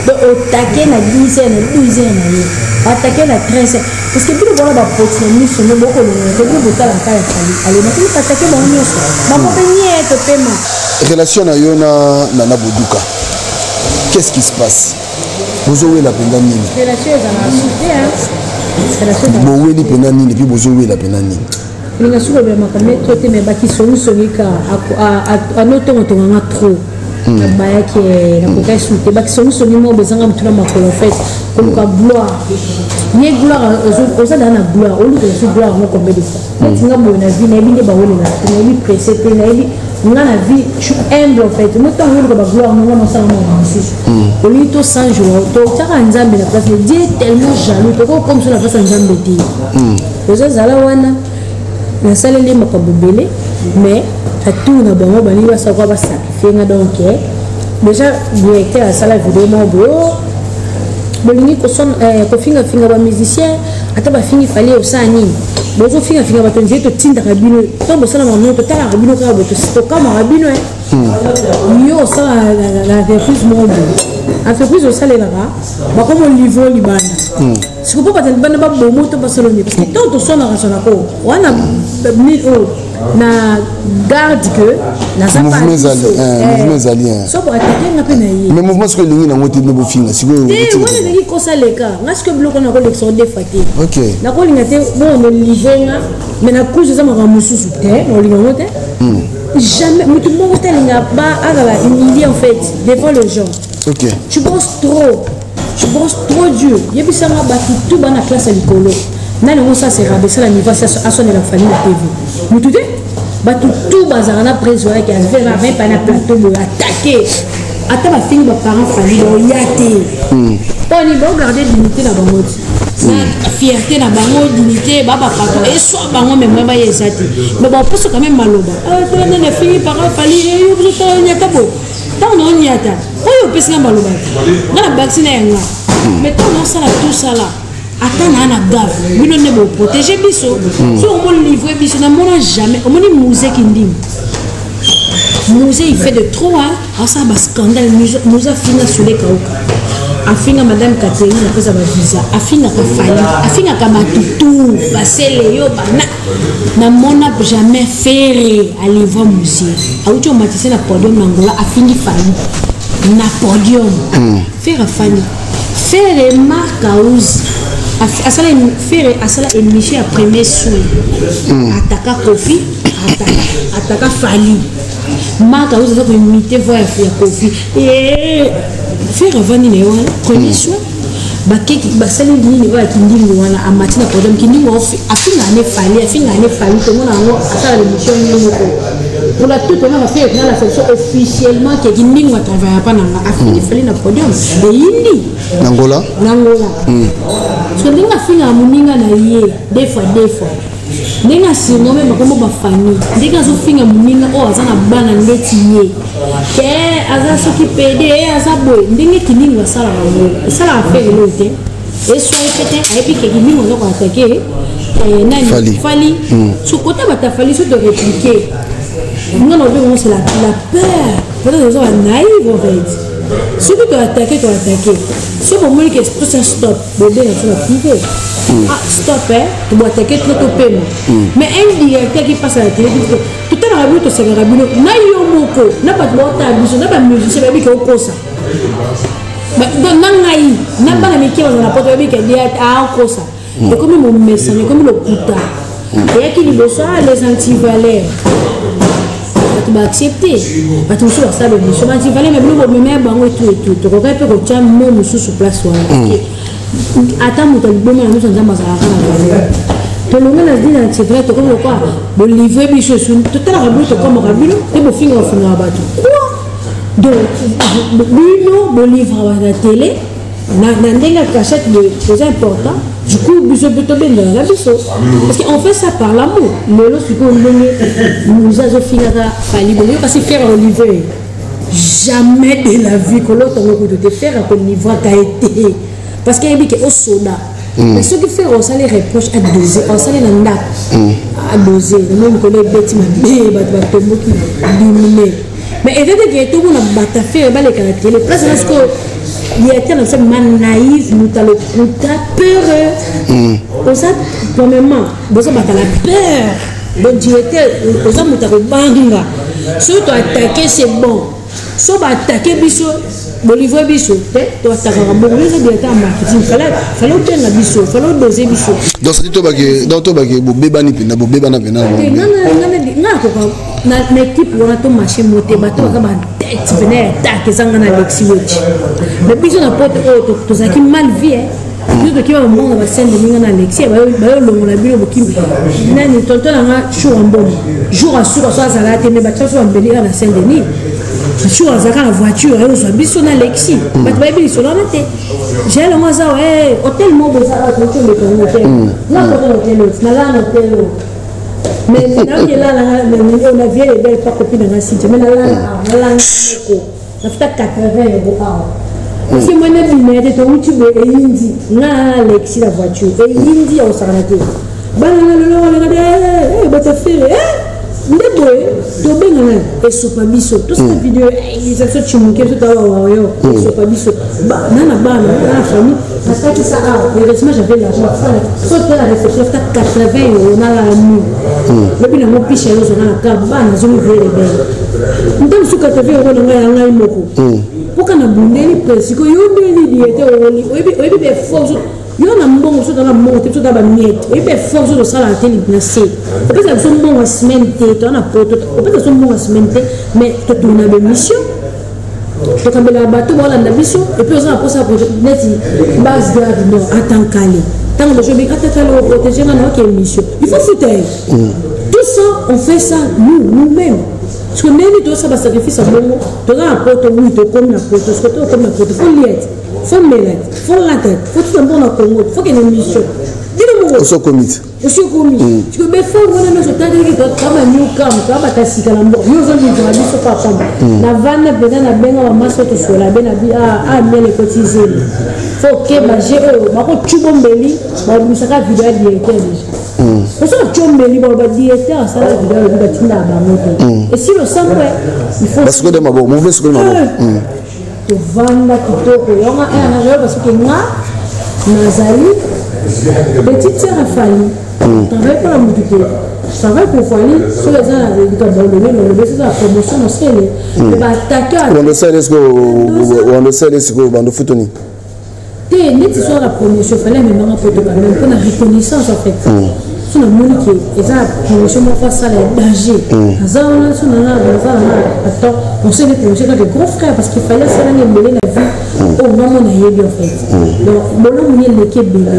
donc attaquer na 10 na 12 na ye attaquer na 13 parce que bino bona ba pote mission no boko na ko botala kaya fali ale na ko attaquer ba nyonso ba ko penye to pema relation na yo na Boduka qu'est-ce qui se passe vous avez la peine nini relation ezala super bon oui ni peine nini puis vous avez la peine nini linga suko be makame tote me baki songika a noto nganga trop baya ke na koka sute baki songi mo bezanga mutuna makolo en fait comme ka gloire ni gloire oza na gloire olu ke su gloire mo combien de fois tinga mo na vie na binde ba wole na ni pressé pe na bi na vie je suis humble en fait mo tant wole ka ba gloire mo na sala mo aussi oli to 100 jours to taka nzambe na place Dieu est tellement jaloux to comme sur la place nzambe ti oza zala wana na sala le makabubele mais à tout na bango bani ba sa kwa ba sacrifier nga donc déjà directeur à sala vidéo mo bo bolingi ko son ko finga ba musicien ata ba fingi fali osani bozo finga ba tonje to tinda kabino to bo sala mo to tala kabino ka bo to kama kabino yo sala la plus mo entreprise osala là ba comme niveau libanda si ko pas bana ba bo moto ba saloni parce que tant to sona ka sona ko wana na garde que na ça pas mouvement alliés so pour attaquer na pe na yi mais mouvement ce que lingi na ngote nebo finga si ko wona ngi ko saleka ngas que bloko na ko lection de faté OK na ko linga te bon no livenga mais na couche za maka mususu te no linga ngote jamais mutu mo te linga ba agala humilier en fait devant les gens. OK tu bosses trop dur yebisa ma ba tout bana classe à l'école nani on ça c'est rabaisser la niveau à son la famille la TV mutu te ba tout bazar na presse avec à vers même pas na plateau pour attaquer ata ba fini ba parents famille do yate poni ba garder dignité na bango na fierté na bango dignité baba papa et soit bango même ba yesati mais bon pour quand même maloba to na fini parents famille yo vous to nyata bo tant on nyata oyo pesi maloba na vaccine yanga mais tant on ça tout ça là attends na gave bino ne bo protéger biso so on mon livrer biso na mona jamais on moni musée qui ndim musée il fait de trop hein ça ba scandale nous a fini sur les kauka afinga madame Catherine na pesa ba visa afinga ka fali afinga ka matutu basele yo bana na mona jamais faire aller voir musée auto matise na podium nangola afingi fali na podium faire fali faire marque house asala émission à premier soin ataka Kofi ataka fali marque house ça ko imiter voix ya Kofi et faire vani ne wana premier soin ba keki ba sali nini wa kindingo wana amati na podium kindingo afinga ne fali to mona ngo asala émission ni moko pour la toute on a fait la section officiellement que kindingo travaille pas nanga afingi fali na podium de yindi Nangola so ndinga finga muninga na ye des fois ndinga sino me makombo ba famille ndinga zo finga muninga o azana bana ndeti ye ke aza soki pede aza boy ndinga kindingo sala bango sala affaire lote et soit peut-être et puis que kindingo zo ko attaquer nani fali so côté bata fali so de répliquer non c'est la peur peut-être ils sont naïfs en fait celui qui a attaqué si vous voulez que tout ça stop bébé la privé stop tu dois attaquer tout au paiement mais un directeur qui passe à la télé tout à l'heure tu sais que rabino na yomoko na pas de l'autre abisso na pas musicien baby qui au ça mais dans nangai na pas la miki on a pas baby qui dit au ça et comme mon message comme le puta et qui dit ça les anti-valeurs tu vas accepter parce que sur ça le mission tu vas aller mais même bango et tout tu regardes peu que tu as mon sur place attends mon album nous sommes dans la to longa na dina c'est vrai to comme quoi bon livrer biso sur tout à l'heure to comme rabino et bon finga batu quoi donc bino bon livre à la télé Nandinga cachette de très important. Du coup, biso plutôt bien dans la biso. Parce qu'on fait ça par l'amour. Mais là, c'est qu'on nous a offert à l'Ivoire. Parce que faire Olivier, jamais de la vie que l'autre a te faire à niveau qu'a été. Parce qu'il y a dit qu'au soda. Mais ce qui fait, on s'en les reproche à doser. On s'en les nanda à doser. Même que les bêtes m'ont tomber qui diminuent. Mais étant donné que tout le monde a battu, les caractères, les places, parce que il y a tellement de naïf, nous avons peur. Pour ça, premièrement, nous avons la peur. Donc, directeur, nous avons banga. Si tu attaques, c'est bon. Si tu attaques, Bolivar biso, tu attaques un bon directeur en marketing. Il fallait obtenir la biso, il fallait doser biso. Donc, c'est tout dans ton baguette, bébani pina, bébana pina. Na l'équipe on a tout marché monté bateau comme tête venait attaquer ça on a Alexis Wetch mais puis on a porte auto tout ça qui mal vie tout qui va au monde va scène de ninga Alexis ba longo la bilo bokim nani tonton nga chou en bon jour à soir ça la télé ba tso en belira la scène de ni chou à zaka la voiture et on soit biso na Alexis ba ba biso na té j'ai le moza hôtel mo boza à côté de hôtel na hôtel na la hôtel. Mais là, on a vu les belles copines dans la cité. Mais là, on a fait 80 €. Parce que moi, je me dis que tu veux Indi, Alexis la voiture, et Indi au Saranaté. Et Sopabiso, tout cette vidéo, ils ont fait chumuquer tout à l'heure, Sopabiso, Nana Bana, la famille, parce que ça a, heureusement j'avais l'argent, sauf que la réflexion, 80 €, on a la nuit. Et puis, on a piché, on a la carte, on a zoomé les belles. On a 80 €, on a un moko. Pourquoi on a boudé les presse? Parce que on a dit, il faut il y a un bon chose dans la montée, tout dans la miette. Il y a des forces de ça à la télé. Peut-être que c'est un bon à semaine, tu en as pas. Peut-être que c'est un bon à semaine, mais tu as une mission. Tu as un bateau, tu as une mission. Et puis, on a posé un projet. Base garde, non, attends, calé. Tant que je vais attends, protéger, on a une mission. Il faut foutre. Tout ça, on fait ça nous-mêmes. Parce que même si tu as un sacrifice à bon mot, tu as un porte, oui, tu as comme la porte, parce que tu as comme la porte, il faut liette. Faut mêler, faut la tête, faut tout un bon à Congo, faut qu'il y ait une mission. Dis-le-moi. Au comité. Au comité. Parce que mes frères, on a mis sur ta tête, tu as un new cam, tu as un tassi à la mort. Nous avons dit, on a dit, c'est pas comme. La vanne, peut-être, la benne, on a massé tout sur la benne, à bien les cotiser. Faut que j'ai tu bon belly, on ça vidéo directeur déjà. Parce que tu bon belly, on va directeur, ça la vidéo, on va tinda à et si le sang, il faut. Parce que de ma bonne, mon ce que ma bonne. Tu vends kitoko yonga anayo parce que moi nazali petite sœur a fallu travaille pour la motivation ça va pour fallu sur les gens avec le baisser la promotion on sait les bah attaquer on le sait est-ce que bande footoni t'es net sur la promotion fallait maintenant pour la reconnaissance en fait sur le monde qui est ça promotion moi face à les danger azana sur na attends on sait les promotions avec gros frères parce qu'il fallait faire une mêler la vie au moment où on a en fait donc bon on est l'équipe bébé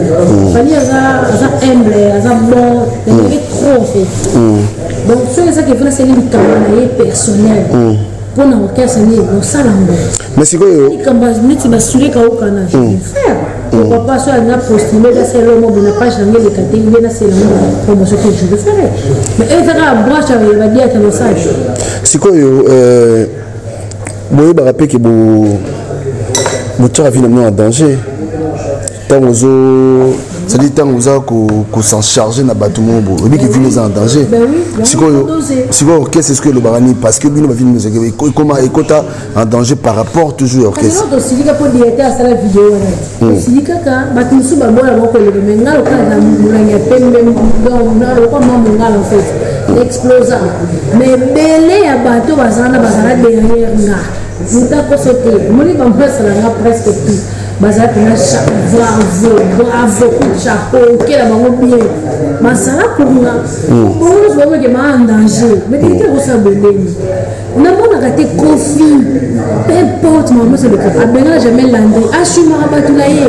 fallait ça humble ça bon il y trop en fait donc c'est ça qui fait c'est une caméra personnelle pour nous orchestre ni on ça là mais c'est quoi comme tu vas soulever quand on a faire pourquoi pas soit on a postulé là c'est le mot de la page dans les catégories là c'est la promotion que je veux faire mais elle va branche elle va dire que le sage c'est quoi bon il va rappeler que bon moteur a finalement en danger tant aux c'est-à-dire tant aux s'en charger na bâtiment bon et puis qui vient en danger c'est quoi qu'est-ce que le barani parce que nous va venir nous comment écota en danger par rapport toujours orchestre alors aussi il pour dire à la vidéo là aussi kaka batusu ba bola ko le menga ko na mulanya pembe donc na ko mamunga en fait explosa mais belé ya bateau bazana derrière nga muta ko sauter moni ba presse là presque tout bazala pena bravo chapeau que la bango bien masala pour moi bon je vois que ma en danger mais qui était aussi belé on a bon à te confie peu importe maman c'est le cas abena jamais landé ashuma batulaye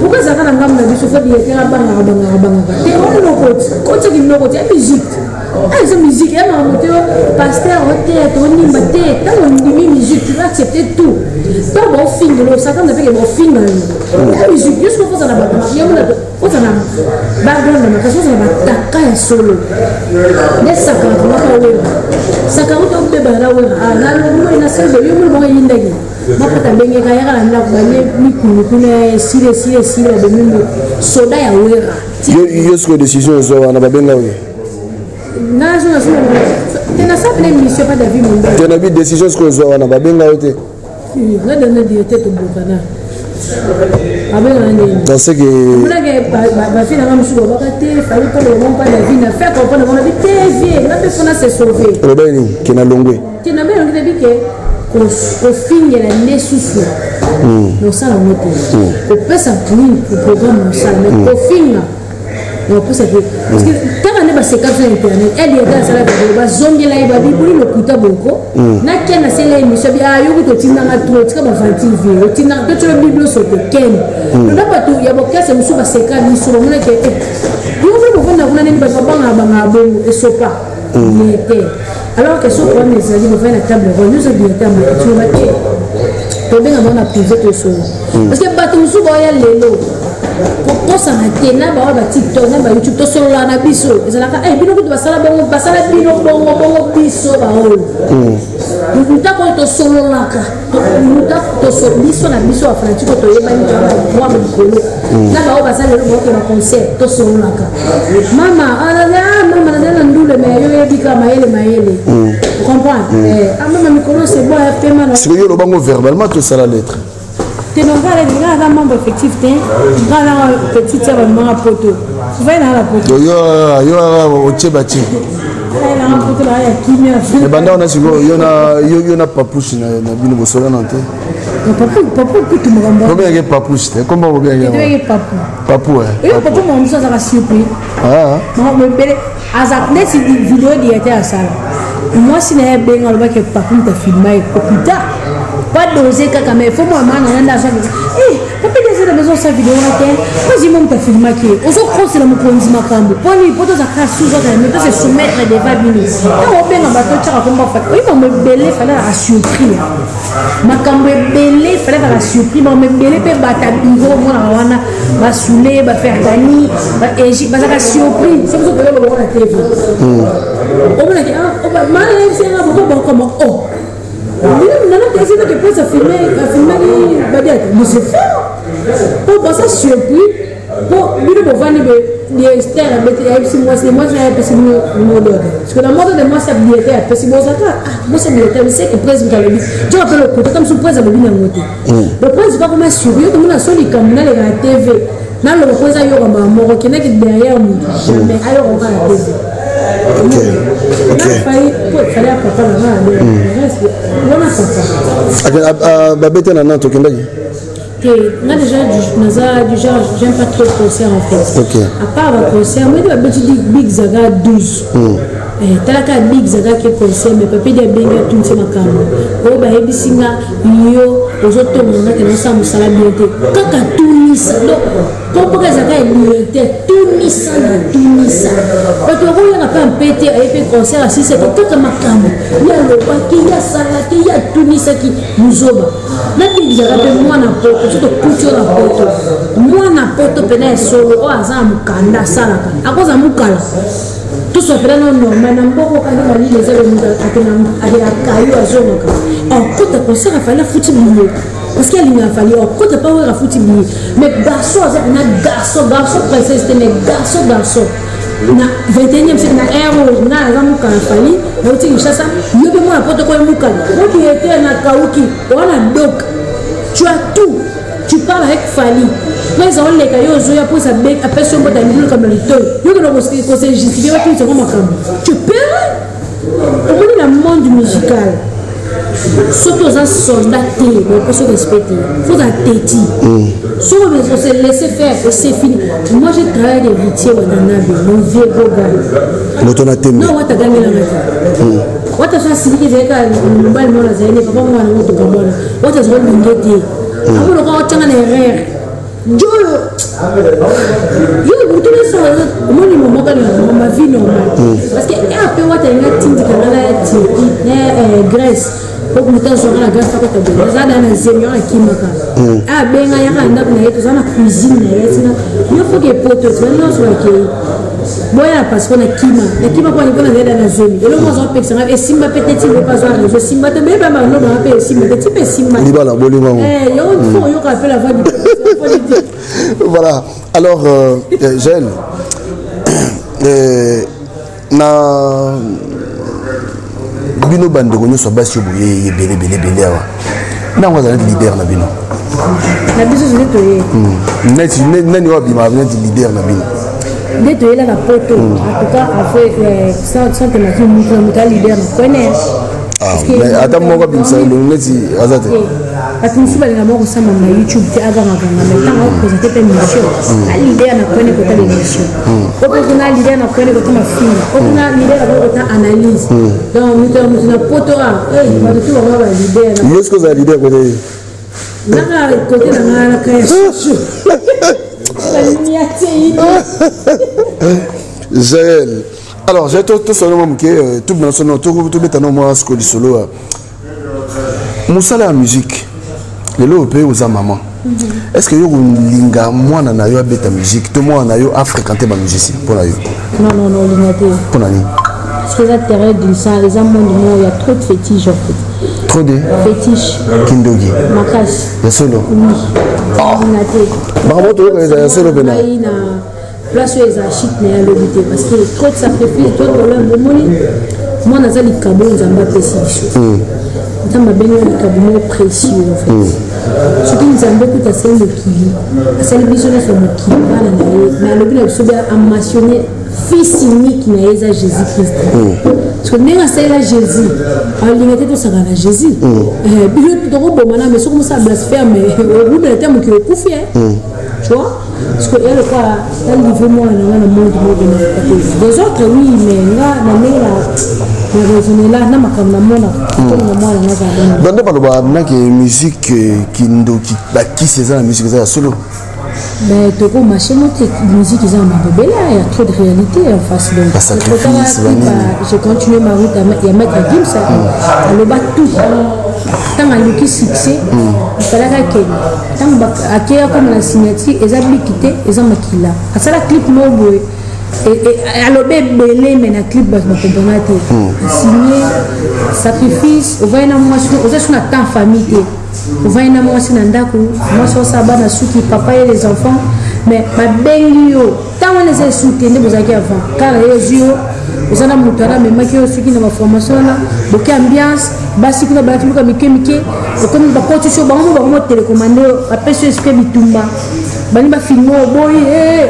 pourquoi ça kana ngam na biso faut dire que la banga te on no côté qui no côté musique c'est musique, pasteur, tant musique, tu vas accepter tout. Tant bon film de l'eau, ça quand on fait bon film. La musique, juste pour ça, solo. Des dans ce que parce que quand on est passé sur internet, elle est dans la zone là, il va dire le couteau beaucoup. Na ken c'est là émission bien yo to tinga na trop tika ba fanti vie. Tinga to tu bible so te ken. No na pas tout ya boka c'est musu ba seka ni so mona ke. Yo mo ko na kuna ni ba ba bongo et so pas. Alors que ce problème les amis va la table ronde nous a bien table tu vas que to bien on a privé to so. Parce que ba tout so ba ya lelo. Pour ça na TikTok na YouTube to solo na biso ezalaka bino kutu basala bino bongo biso ba o muta ko to solo laka muta to so biso na biso afranchi ko to yeba ni kwa mkolo na ba o basala le boke na concert to solo laka mama na ndule me yo yebika mayele comprendre mama mikolo c'est bon paiement na c'est que yo lo bango verbalement to sala lettre. Tu n'as pas les membre effectif, tu as la petite sœur à poto. Tu vas dans la poto. Yo, au Tchébati. Mais pendant on a signé, il y en a papouche na bino bosola nante. Papou tout le monde. Combien de papouche? Comment vous bien? Papou. Et papou mon ça va surpris. Ah. Moi me belle azakne si vidéo d'hier à ça. Moi si n'est bien on va que papou t'a filmé putain. Pas doser caca mais faut moi man na ça. Papa des la maison sa vidéo là vas-y mon t'a filmé qui. On se croise la mokonzi makambo. Poni poto za ka sous autre mais c'est soumettre des vabini. On bien on va te faire comme ça. Oui on me belle fallait la surprise. Makambo belle fallait la surprise mais belle pe bata bigo moi wana ba souler ba faire gani ba eji ba za surprise. C'est pour ça que on a TV. On va dire on va mal c'est un peu comme oh. Non, c'est que tu peux filmer mais c'est fort. Pour ça, surpris. Pour lui, le vendre des stars, moi, j'ai parce que la mode de moi, c'est militaire. Parce que moi, c'est militaire, mais c'est que le président a dit. Tu rappelles le côté comme son président a dit. Le président n'est pas comme un sourire, tout le monde a son licam, là, la TV. Là, le président a eu un mort qui est derrière nous. Jamais, alors on va à la TV. Ok. Babette na nanto kendaki. Moi déjà j'aime pas trop le concert en fait. Ok. À part le concert, moi je dis Big Zaga 12. Talaka Big Zaga qui concert mais papa dia benga tout c'est makamba. O ba ebisinga yo ozoto mona que ça musala bien te. Kaka Tunis. Donc pour Zaga est militaire Tunis. Parce que vous n'avez pas un pété à épée concert si c'est kaka makamba. Il y a le paquet, il y a Salati, il y a Tunis qui nous oba. La Big Zaga moi na poto, tu te couture la poto. Moi na poto pena solo o azamu kanda salaka. À cause amukala. Tout ce fait non normal n'importe quoi quand on les élèves avec la caillou à zone en côté concert il fallait foutre milieu parce qu'il y a fallu en côté pas voir foutre milieu mais garçon garçon princesse c'était garçon na 21e siècle na héros na zamu kan fali na uti shasa yobe moi n'importe quoi muka on qui était na kauki on a donc tu as tout. Tu parles avec Fali. Après, ça, on les cailloux, pour ça, après, si on peut t'amener comme le temps. Il y a que c'est justifié, tu peux. Au moins, le monde musical. Surtout aux soldats, il faut se respecter. Il faut être têtu. Si on se laisser faire, c'est fini. Moi, j'ai travaillé des métiers au Nanabe, mon vieux gars. Non, on t'a gagné la matin. On t'a fait signer des cas, on va le papa, moi, on t'a gagné. On t'a fait une guette. On t'a fait une erreur. Jolo. Yo, vous tous les soirs, moi, je me moque de ma vie normale. Parce que, un peu, what I got, tu dis, Grèce. Pour que nous t'en la Grèce, pas de ça dans les émions qui me ah, ben, il y a un peu de cuisine, il faut que les potes, tu vois, sur la quai. Moi, parce qu'on a Kima. La Kima, quand on est dans la zone, et le monde en fait, et Simba peut-être, il ne veut pas voir, je Simba, tu mets pas mal, non, on appelle Simba, tu peux Simba. Il y a une fois, il y a la voix du voilà. Alors, Jeanne, bino bande ko nyoso basi boye belé awa na ngwa za leader na bino na biso zetoye nani wa bima na leader na bino ndetoye la poto en tout cas après ça que na ki muta leader na connaît mais ata moko bimsa ngeti azate atunsi balinga moko sama na YouTube te aga nganga mais tant que présenter pe mission a leader na connaît ko ta mission ko na leader na connaît ko ma fille ko na leader na ko ta analyse donc nous na poto a ba tu wa ba leader na est-ce que vous avez leader ko de na côté na la caisse Jaël. Alors, j'ai tout seulement que tout le monde tout bétano moi ce que du solo. Moussala la musique. Le lopé aux maman. Est-ce que yo linga moi na yo beta musique, tout moi na yo a fréquenté ma musicien pour la yo. Non lingaté. Pour la nuit. Parce que ça terre du ça les amants du monde il y a trop de fétiches en fait. Trop de fétiches. Kindogi. Makas. Le solo. Oui. Lingaté. Bravo toi les solo bena. Place où ils achitent mais l'obité parce que trop de sacrifices, trop de problèmes de monnaie. Moi naza likabo nzamba pesi. Nzamba benyo likabo précieux en fait. Ce qui nous a beaucoup à celle de qui, à celle de sur le qui mais le but c'est de mentionner fils unique na Jésus-Christ. Parce que n'est pas Jésus. En limité tout ça à Jésus. Bilo tout robot maintenant mais sur comme ça blasphème mais au bout de terme qui est couffé. Tu vois? Parce que elle quoi, elle vivait moi dans le monde des autres oui mais là dans là na makamna mona tout le monde na dans pas na que musique qui c'est ça la musique ça solo mais tu peux marcher monter musique ils ont ma bébé là il y a trop de réalité en face donc j'ai continué ma route à mettre à Gims ça le bas tout tant à lui qui succès il fallait que tant à qui comme la signature ils ont quitté ils ont maquillé là ça la clip no boy et alors belé mais na clip bas ma componente signé sacrifice on va une moi sur une temps famille on va une moi sur ndako moi sur ça bana souki papa et les enfants mais ma bengio tant on les soutenir vous avez avant car les yeux vous en avez mutara mais moi qui aussi qui na formation là beaucoup ambiance basi kuna batu ka mikemike comme ba constitution ba mo télécommander après ce que bitumba bani ba filmo boy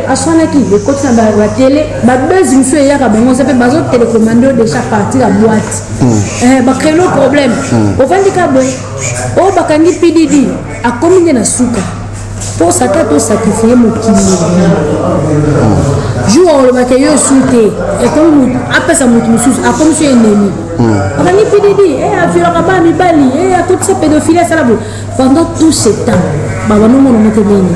aswana ki le côté na ba télé ba base monsieur ya ka bango ça fait bazo télécommander déjà partir la boîte ba créer le problème au vendika boy o ba kangi PDD a combien na suka pour ça to sacrifier mon kilo jour le ba yo souté et comme après ça mon sous a comme je ennemi on a ni PDD a fait la ba mi bali a toute cette pédophilie ça là pendant tout ce temps ba no mo no te beni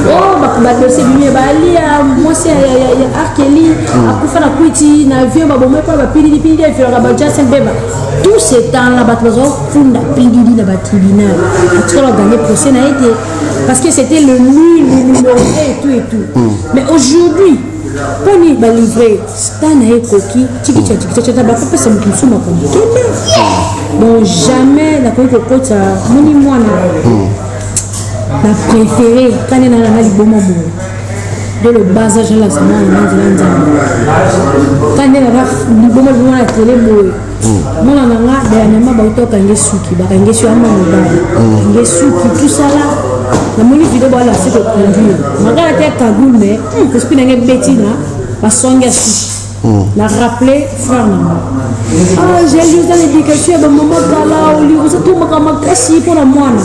oh ba dossier bien bali moi c'est Arkeli akufa na kwiti na vieux ba bomé kwa ba PDD fait la ba Justin Bieber tout ce temps là ba tozo funda PDD na ba tribunal a tout la gagné procès na été parce que c'était le numéro et tout mais aujourd'hui pour ni ba livrer stana e koki tiki ba ko pesa mutu suma ko bon jamais la ko kota moni mwana la préférée quand elle a la libomo de le bas âge là ça m'a quand elle a libomo la télé mona nanga dernièrement ba to kange suki ba kange su ama ba suki tout ça là la moni vidéo ba la c'est que conduire magara te kagul mais que spina nge betina ba songa suki na rappelé frère Nanga. Ah, j'ai juste dans l'éducation, il y a un moment là où vous êtes tout makasi pour la moine.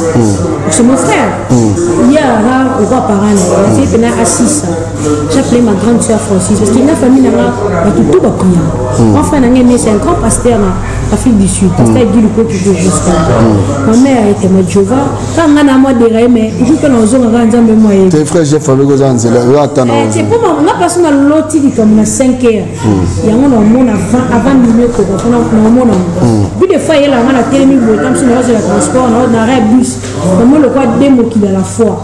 C'est mon frère. Il y a un roi parent, la fille est assise. J'ai appelé ma grande soeur Francis parce qu'il y a une famille qui tout va prier. Mon frère Nanga, c'est un grand pasteur en Afrique du Sud. Pasteur Guy Luko qui joue jusqu'à. Ma mère était ma Jova. Quand on a moi déraillé, mais je peux nous en rendre un peu moins. Tes frères, j'ai fait le gozan, c'est là. C'est pour moi, on a passé dans l'autre comme à 5 heures. Il y a un monde avant minuit pour puis des fois il y a la télé comme si on a le transport on a un bus on le quoi deux mots qui à la fois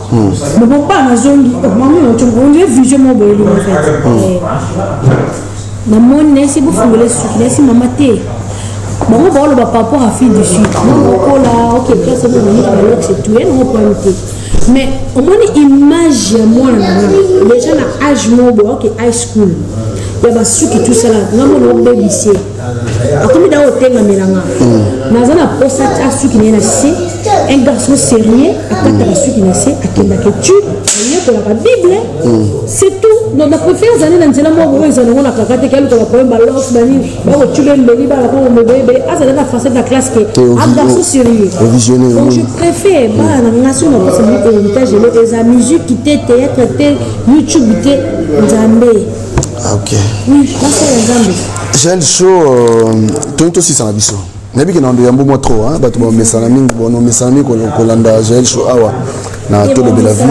mais bon pas dans zone on dirait vision mon boy en fait na mon nesi bu fungole suki nesi mama té bon on va le papa à fille du sud on là OK c'est bon on c'est tout on peut noter mais au moins image moi les gens à âge mon boy OK high school il y a des qui tout ça là non mon lycée comme dans hôtel na melanga naza na posa ta suki na c'est un garçon sérieux akata la suki na c'est akenda que tu il pour la bible c'est tout donc la préfère zane na nzela mo bo ezana na kakate kelo ko ba balance bani ba tu le mbeli ba la ko mo bébé azana na facette de la classe que un garçon sérieux donc je préfère ba na nation na posa mo héritage les musique qui était théâtre YouTube était nzambe. Ok. Oui, là c'est un j'ai le show, tout aussi sans abisso. N'habite que dans le yambo moi trop, hein. Bateau mes salami, bon mes salami kolanda j'ai le show awa. Na tout le bela vie.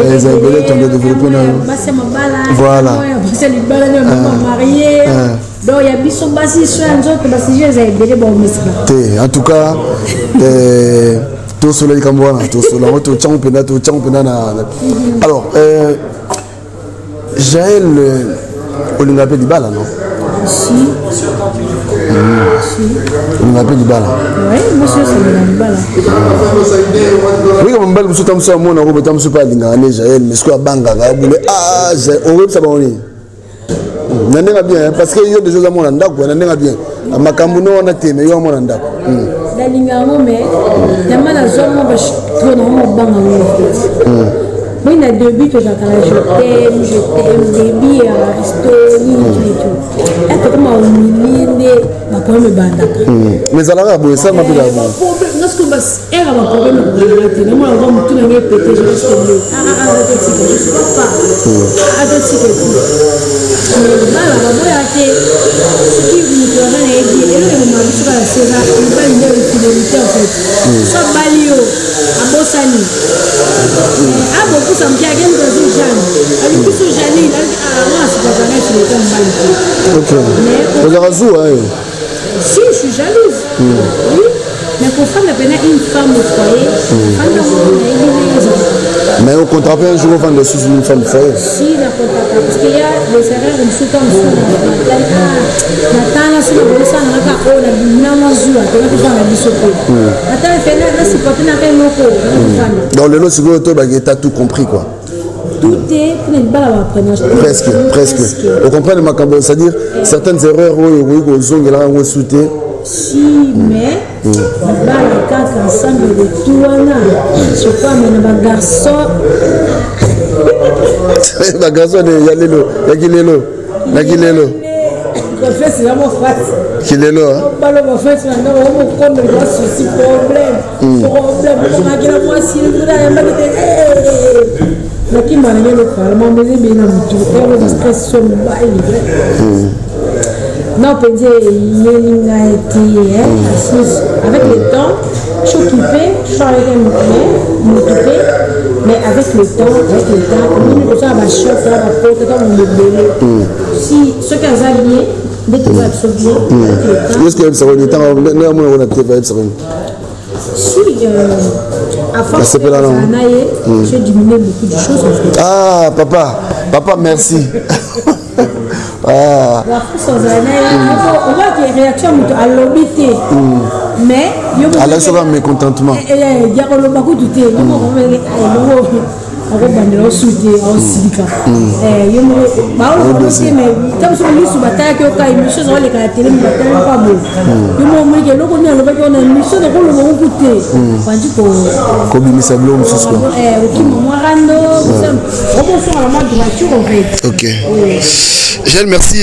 Les aïbelés t'ont développé na. Voilà. C'est le bal de marié. Donc il y a biso basi sur un autre basi j'ai aïbelé bon mesra. En tout cas, tout soleil comme voilà, tout soleil, tout championnat na. Alors Jaël, on l'appelle Dibala, non? Si. On l'appelle Dibala. Oui, monsieur, c'est Dibala. Oui, comme on dit, on a mon robe, on pas Jaël, mais ce qu'on a banga, ah, on veut ça, on est. N'en bien, parce qu'il y a des choses à mon endroit, on en est bien. À ma camouno, on a été, mais il y a mon endroit. La ligne à mon mais, il y a mal à zone, on va trop dans mon banga. Oui, il y a deux buts que j'attends. Je t'aime, débit, story, tout. Et comme on humilié, ma problème est mais ça l'a beau, ça m'a fait la lorsque elle a ma problème de moi, on va tout le monde péter, je reste bleu. Je ne suis pas. Mais voilà, on va arrêter. Ce qui vous donne et dit, et là, on m'a dit, c'est là, il va une fidélité en fait. Soit Balio, à Bossani. Ah, beaucoup ça me dit, il y a une Jeanne. Avec tout ce Jeanne, moi, c'est pas pareil, je l'ai fait en ok. Vous avez raison, hein? Si, je suis jalouse. Oui. Mais pour faire une femme au foyer, mais on compte pas un jour on vend sous une femme au foyer. Si, la compte pas. Parce qu'il y a des erreurs, une sous comme ça. Nathan, sur le sang, on a pas la binamozu, on a pas la bisopée. Nathan, il fait là, c'est pas tout à fait loco. Dans le lot, c'est que tu as tout compris, quoi. Tout est pour une balle à apprendre. Presque. Vous comprenez ma campagne, c'est-à-dire certaines erreurs, oui, aux ongles, là, on sauté. Si, mais, balle à ensemble de tout, je crois, mais le garçon. Le garçon, il y a l'élo, il y a l'élo. C'est vraiment facile. Qu'il est là, hein? On parle de fait, maintenant, on me prend le souci, problème. On a la moitié, mais qui m'a donné le parlement, mais il m'a dit, le stress sur le bail. Non, on peut dire, il a été, avec le temps, je suis occupée, je suis avec m'occuper, mais avec le temps, on est à ma choc, à ma porte, on me délai. Si ce qu'elle a bien, dès que vous absorbez, est-ce que ça va être le temps, on a été si, à force de j'ai diminué beaucoup de choses. En fait. Ah, papa, merci. Ah. On voit qu'il y a une réaction à l'obité. Mais Alain sera mécontentement. Il y a beaucoup de thé. On va aller au sud au Sika. Il me bah on va aussi mais comme sur lui sur bataille que quand il chose on les caractères mais pas bon. Il me dit que l'on a le bac on a une mission de rôle au côté. Quand tu comme il s'appelle on se quoi. OK moi rando on peut faire la marque de voiture en fait. OK. Gilles merci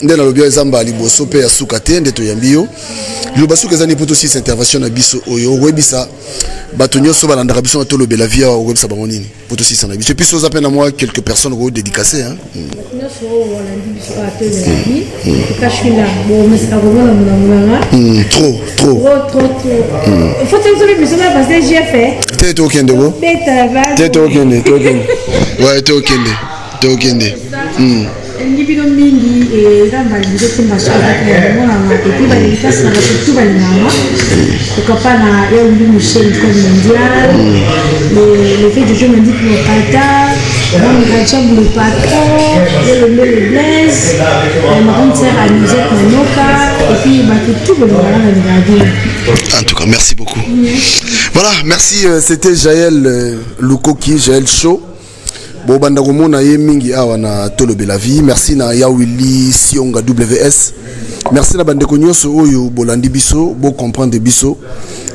ndela lobio ezamba liboso pe ya sukate ndeto yambio. Le basu que zani poto 6 intervention na biso oyo webisa bato nyonso balandaka biso na tolo bela via websa bango nini poto 6 na biso puis oza pe na moi quelques personnes ko dédicacées hein nyonso walandi biso ka tolo bela vie kashila bo mesika ko mona trop il faut te biso na parce que j'ai fait t'es au kende bo t'es au kende ouais t'es au kende Libino mingi et ramba lizo temba shaka ya mwana ngati ba likasa na tout ba nyama pourquoi pas na ya uli Michel comme mondial le fait de jeu me dit que le pata on gacha le patron le blaze on m'a sert à nous être noka et puis bah tout le monde na regarder en tout cas merci beaucoup voilà merci c'était Jaël Lukoki Jaël Show bon banda komona ye mingi awa na tolobe la vie merci na ya Willy Sionga WS merci na bande ko nyonso oyo bolandi biso bo comprendre biso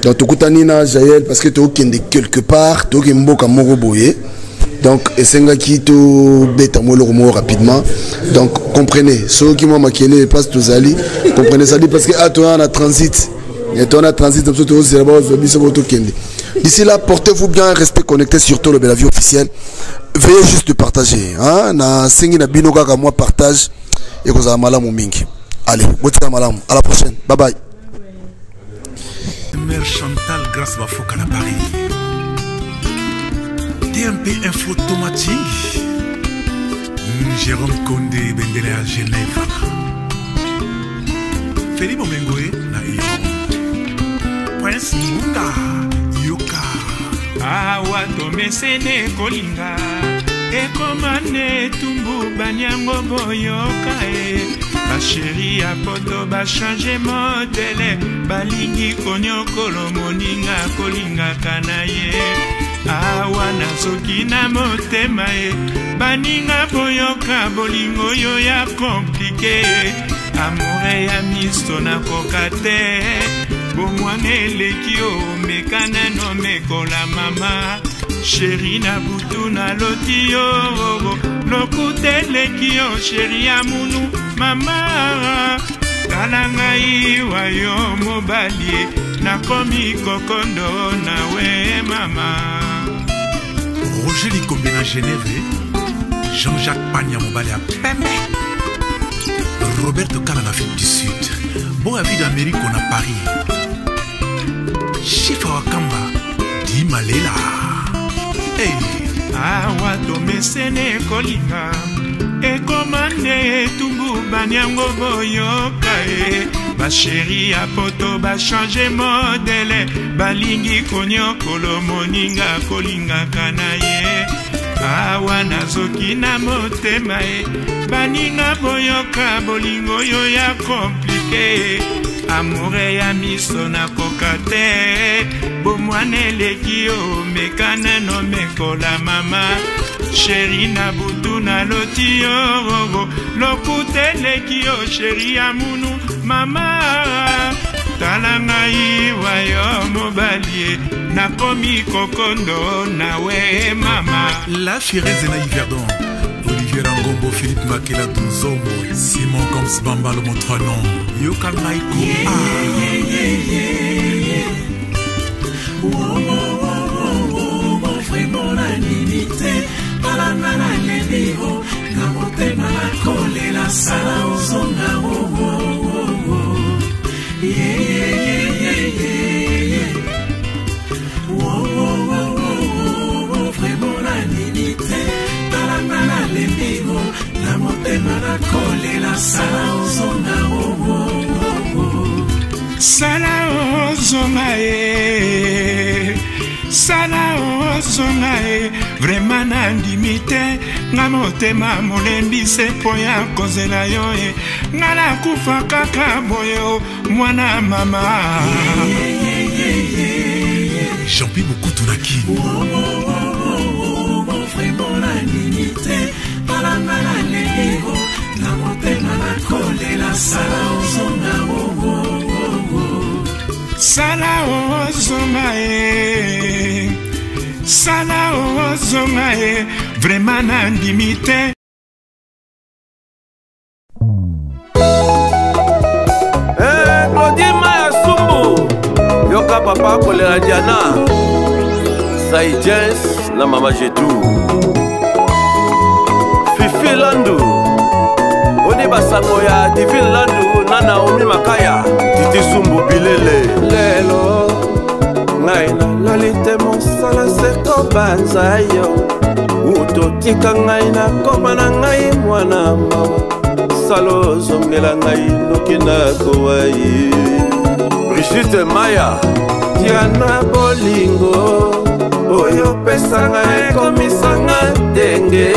donc tokutani na Jaël parce que to kende quelque part to ke mboka moko boye donc esenga ki to beta mo lomo rapidement donc comprenez ceux qui moi makele passe tozali comprenez ça dit parce que ato na transit et on a transit comme ça to zéro biso to kende. D'ici là, portez-vous bien, restez connectés sur Tolo Bela Vie officielle. Veuillez juste de partager. Hein? Na sengi na binoga ka moi partage et que ça malam mingi. Allez, à la prochaine. Bye bye. Mère Chantal grâce à Foka à Paris. TMP Info Automatique. Jérôme Condé Bendele à Genève. Felipe Omengoé na Iyo. Prince Munga. Awa tomesene kolinga ekomane tumbu banyango boyoka basheri ya poto bachange modele balingi konyokolo moninga kolingaka na ye awa nazoki na motema baninga boyoka bolingo oyo ya komplike amore ya miso nakoka te bomwane eleki o mekana no mekola mama sheri na butu na loti yo lokute eleki yo sheri ya munu mama tala ngai wayo mobali nakomi kokondo nawe mama. Roger Likombe na Genève, Jean-Jacques Pagna mobali à Pembe, Roberto Kala en Afrique du Sud, bon avis d'Amérique on a Paris. Chifa Wakamba, Di Malela. Hey, awa tomesene kolinga ekomane tumbu banyango boyoka basheri ya poto bachange modele balingi konyokolo moninga kolingaka na ye awa nazoki na motema baninga boyoka bolingo oyo ya komplike amore ya miso nakoka te bomwane eleki yo mekana no mekola mama sheri na butu na loti yo lokuta eleki yo sheri ya munu mama tala ngai wayo mobali nakomi kokondo nawe mama. La Fireze na Yverdon, Olivier Rangombo, Philippe Makela Dunzombo, Simon Goms Bamba le Montranon, Yoka Maiko. Vraiment la limité, palana la lébiro, namote malakole la sala ozonga vraiment la limité, palana la lébiro, namote malakole la sala ozonga sala ozonga sala ozonga e vraiment nandimi te nga motema molembi se po ya kozela yo e nga nakufa kaka boyo mwana mama Jean-Pi Mokutu Naki vraiment nandimi te palanga na leliro na motema na kolela sala ozonga sala ozonga e vraiment nandimi te Claudie Maya Sumbu yoka papa kolera Diana Sai Jens na mama Jetou Fifi Landu Oni basango ya Divine Landu na Naomi Makaya Titi Sumbu Bilele Lelo ngai na lolite mosala seko banza yo utotika ngai na koma na ngai mwana mawa salo zongela ngai noki na kowai Brigitte Maya Diana bolingo oyo pesanga ekomisanga ndenge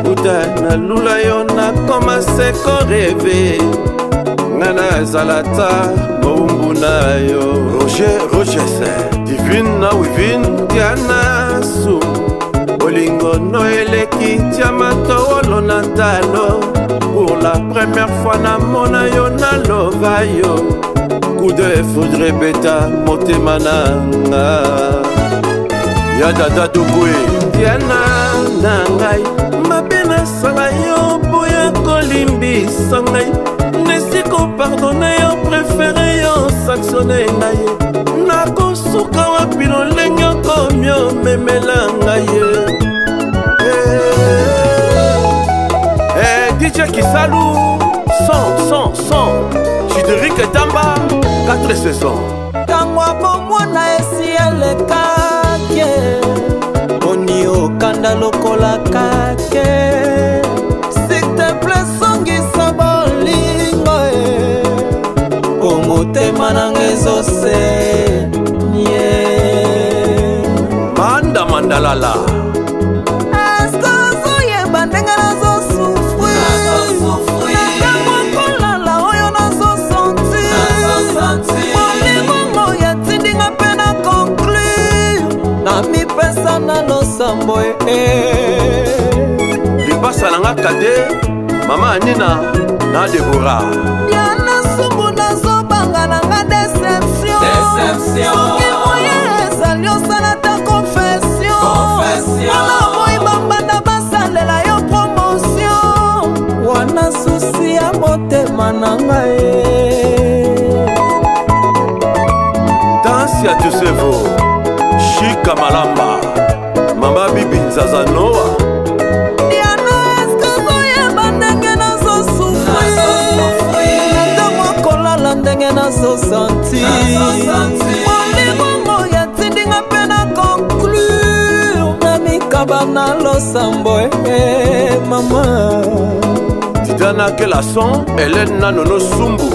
uta na lula yo na koma seko reve ngana zalata moumbu na yo Roger Divine na Wivine Diana Su bolingo no eleki tiamato wolo na talo pour la première fois na mona yo na lova yo coup de foudre beta motema nanga ya dada dugwe Diana na ngai mabena sala yo boya kolimbisa ngai nesiko pardonne yo préféré yo sanctionne ngai nakosuka wapi lolenge komio memela ngai DJ Kisalou 100 Chideric Tamba 4 saisons Kangwa bomwana esi elekake Oni okanda lokola kake S'il te plaît songisa bolingo Omotema nangezo se nye Manda mandalala Esko zoye bandenga nazo souffrir Nakamokolala oyo nazo sentir Molingo ya tindinga pena conclure Na mi pesa na losambo Libasa nanga kade Mama Anina na Deborah Diana Sumbu nazo banga nanga déception Soki moye ezali osala ta confession Wana moi bambanda basalela yo promotion Wana susi ya motema nanga Dansi ya Tusevo Shika Malamba Mama Bibi Nzazanoa Diana eske zoyeba ndenge nazo souffrir Ntango kolala ndenge nazo sentir Molingo ya tindinga pena conclure Na mikaba na losambo mama Diana Kelason Hélène Nanono Sumbu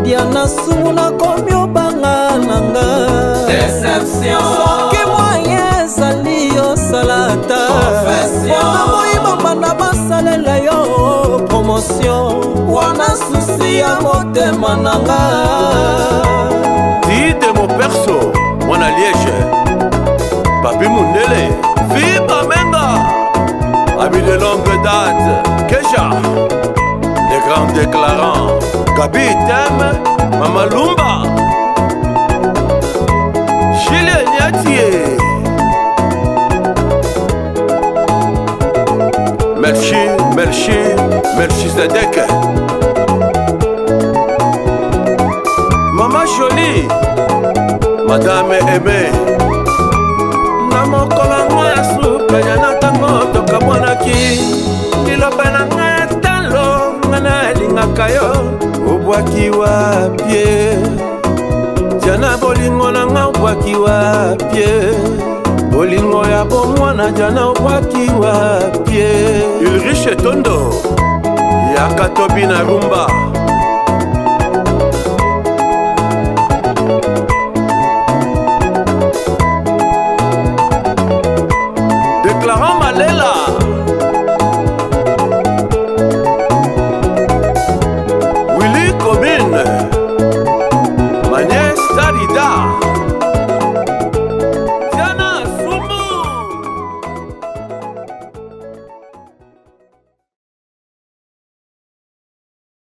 Diana Sumbu na komi obanga nanga déception Soki moye ezali osalata Wana moyiba banda basalela yo promotion Wana susi ya motema nanga Dide mo perso Mwana Liège Papi Mundele Viva Menga Ami de longue date Keja Les grands déclarants Gabi Tem Mama Lumba Chile Niatie Merci Zedek Mama Jolie Madame Aimé Na mokola ngoya supe Yana tango toka mwanaki Liloba na ngaya talo Ngana lingaka yo Ubwaki wapye Jana bolingo na nga ubwaki wapye Bolingo ya bomwana jana ubwaki wapye Ulrich Tondo Yakatobi na rumba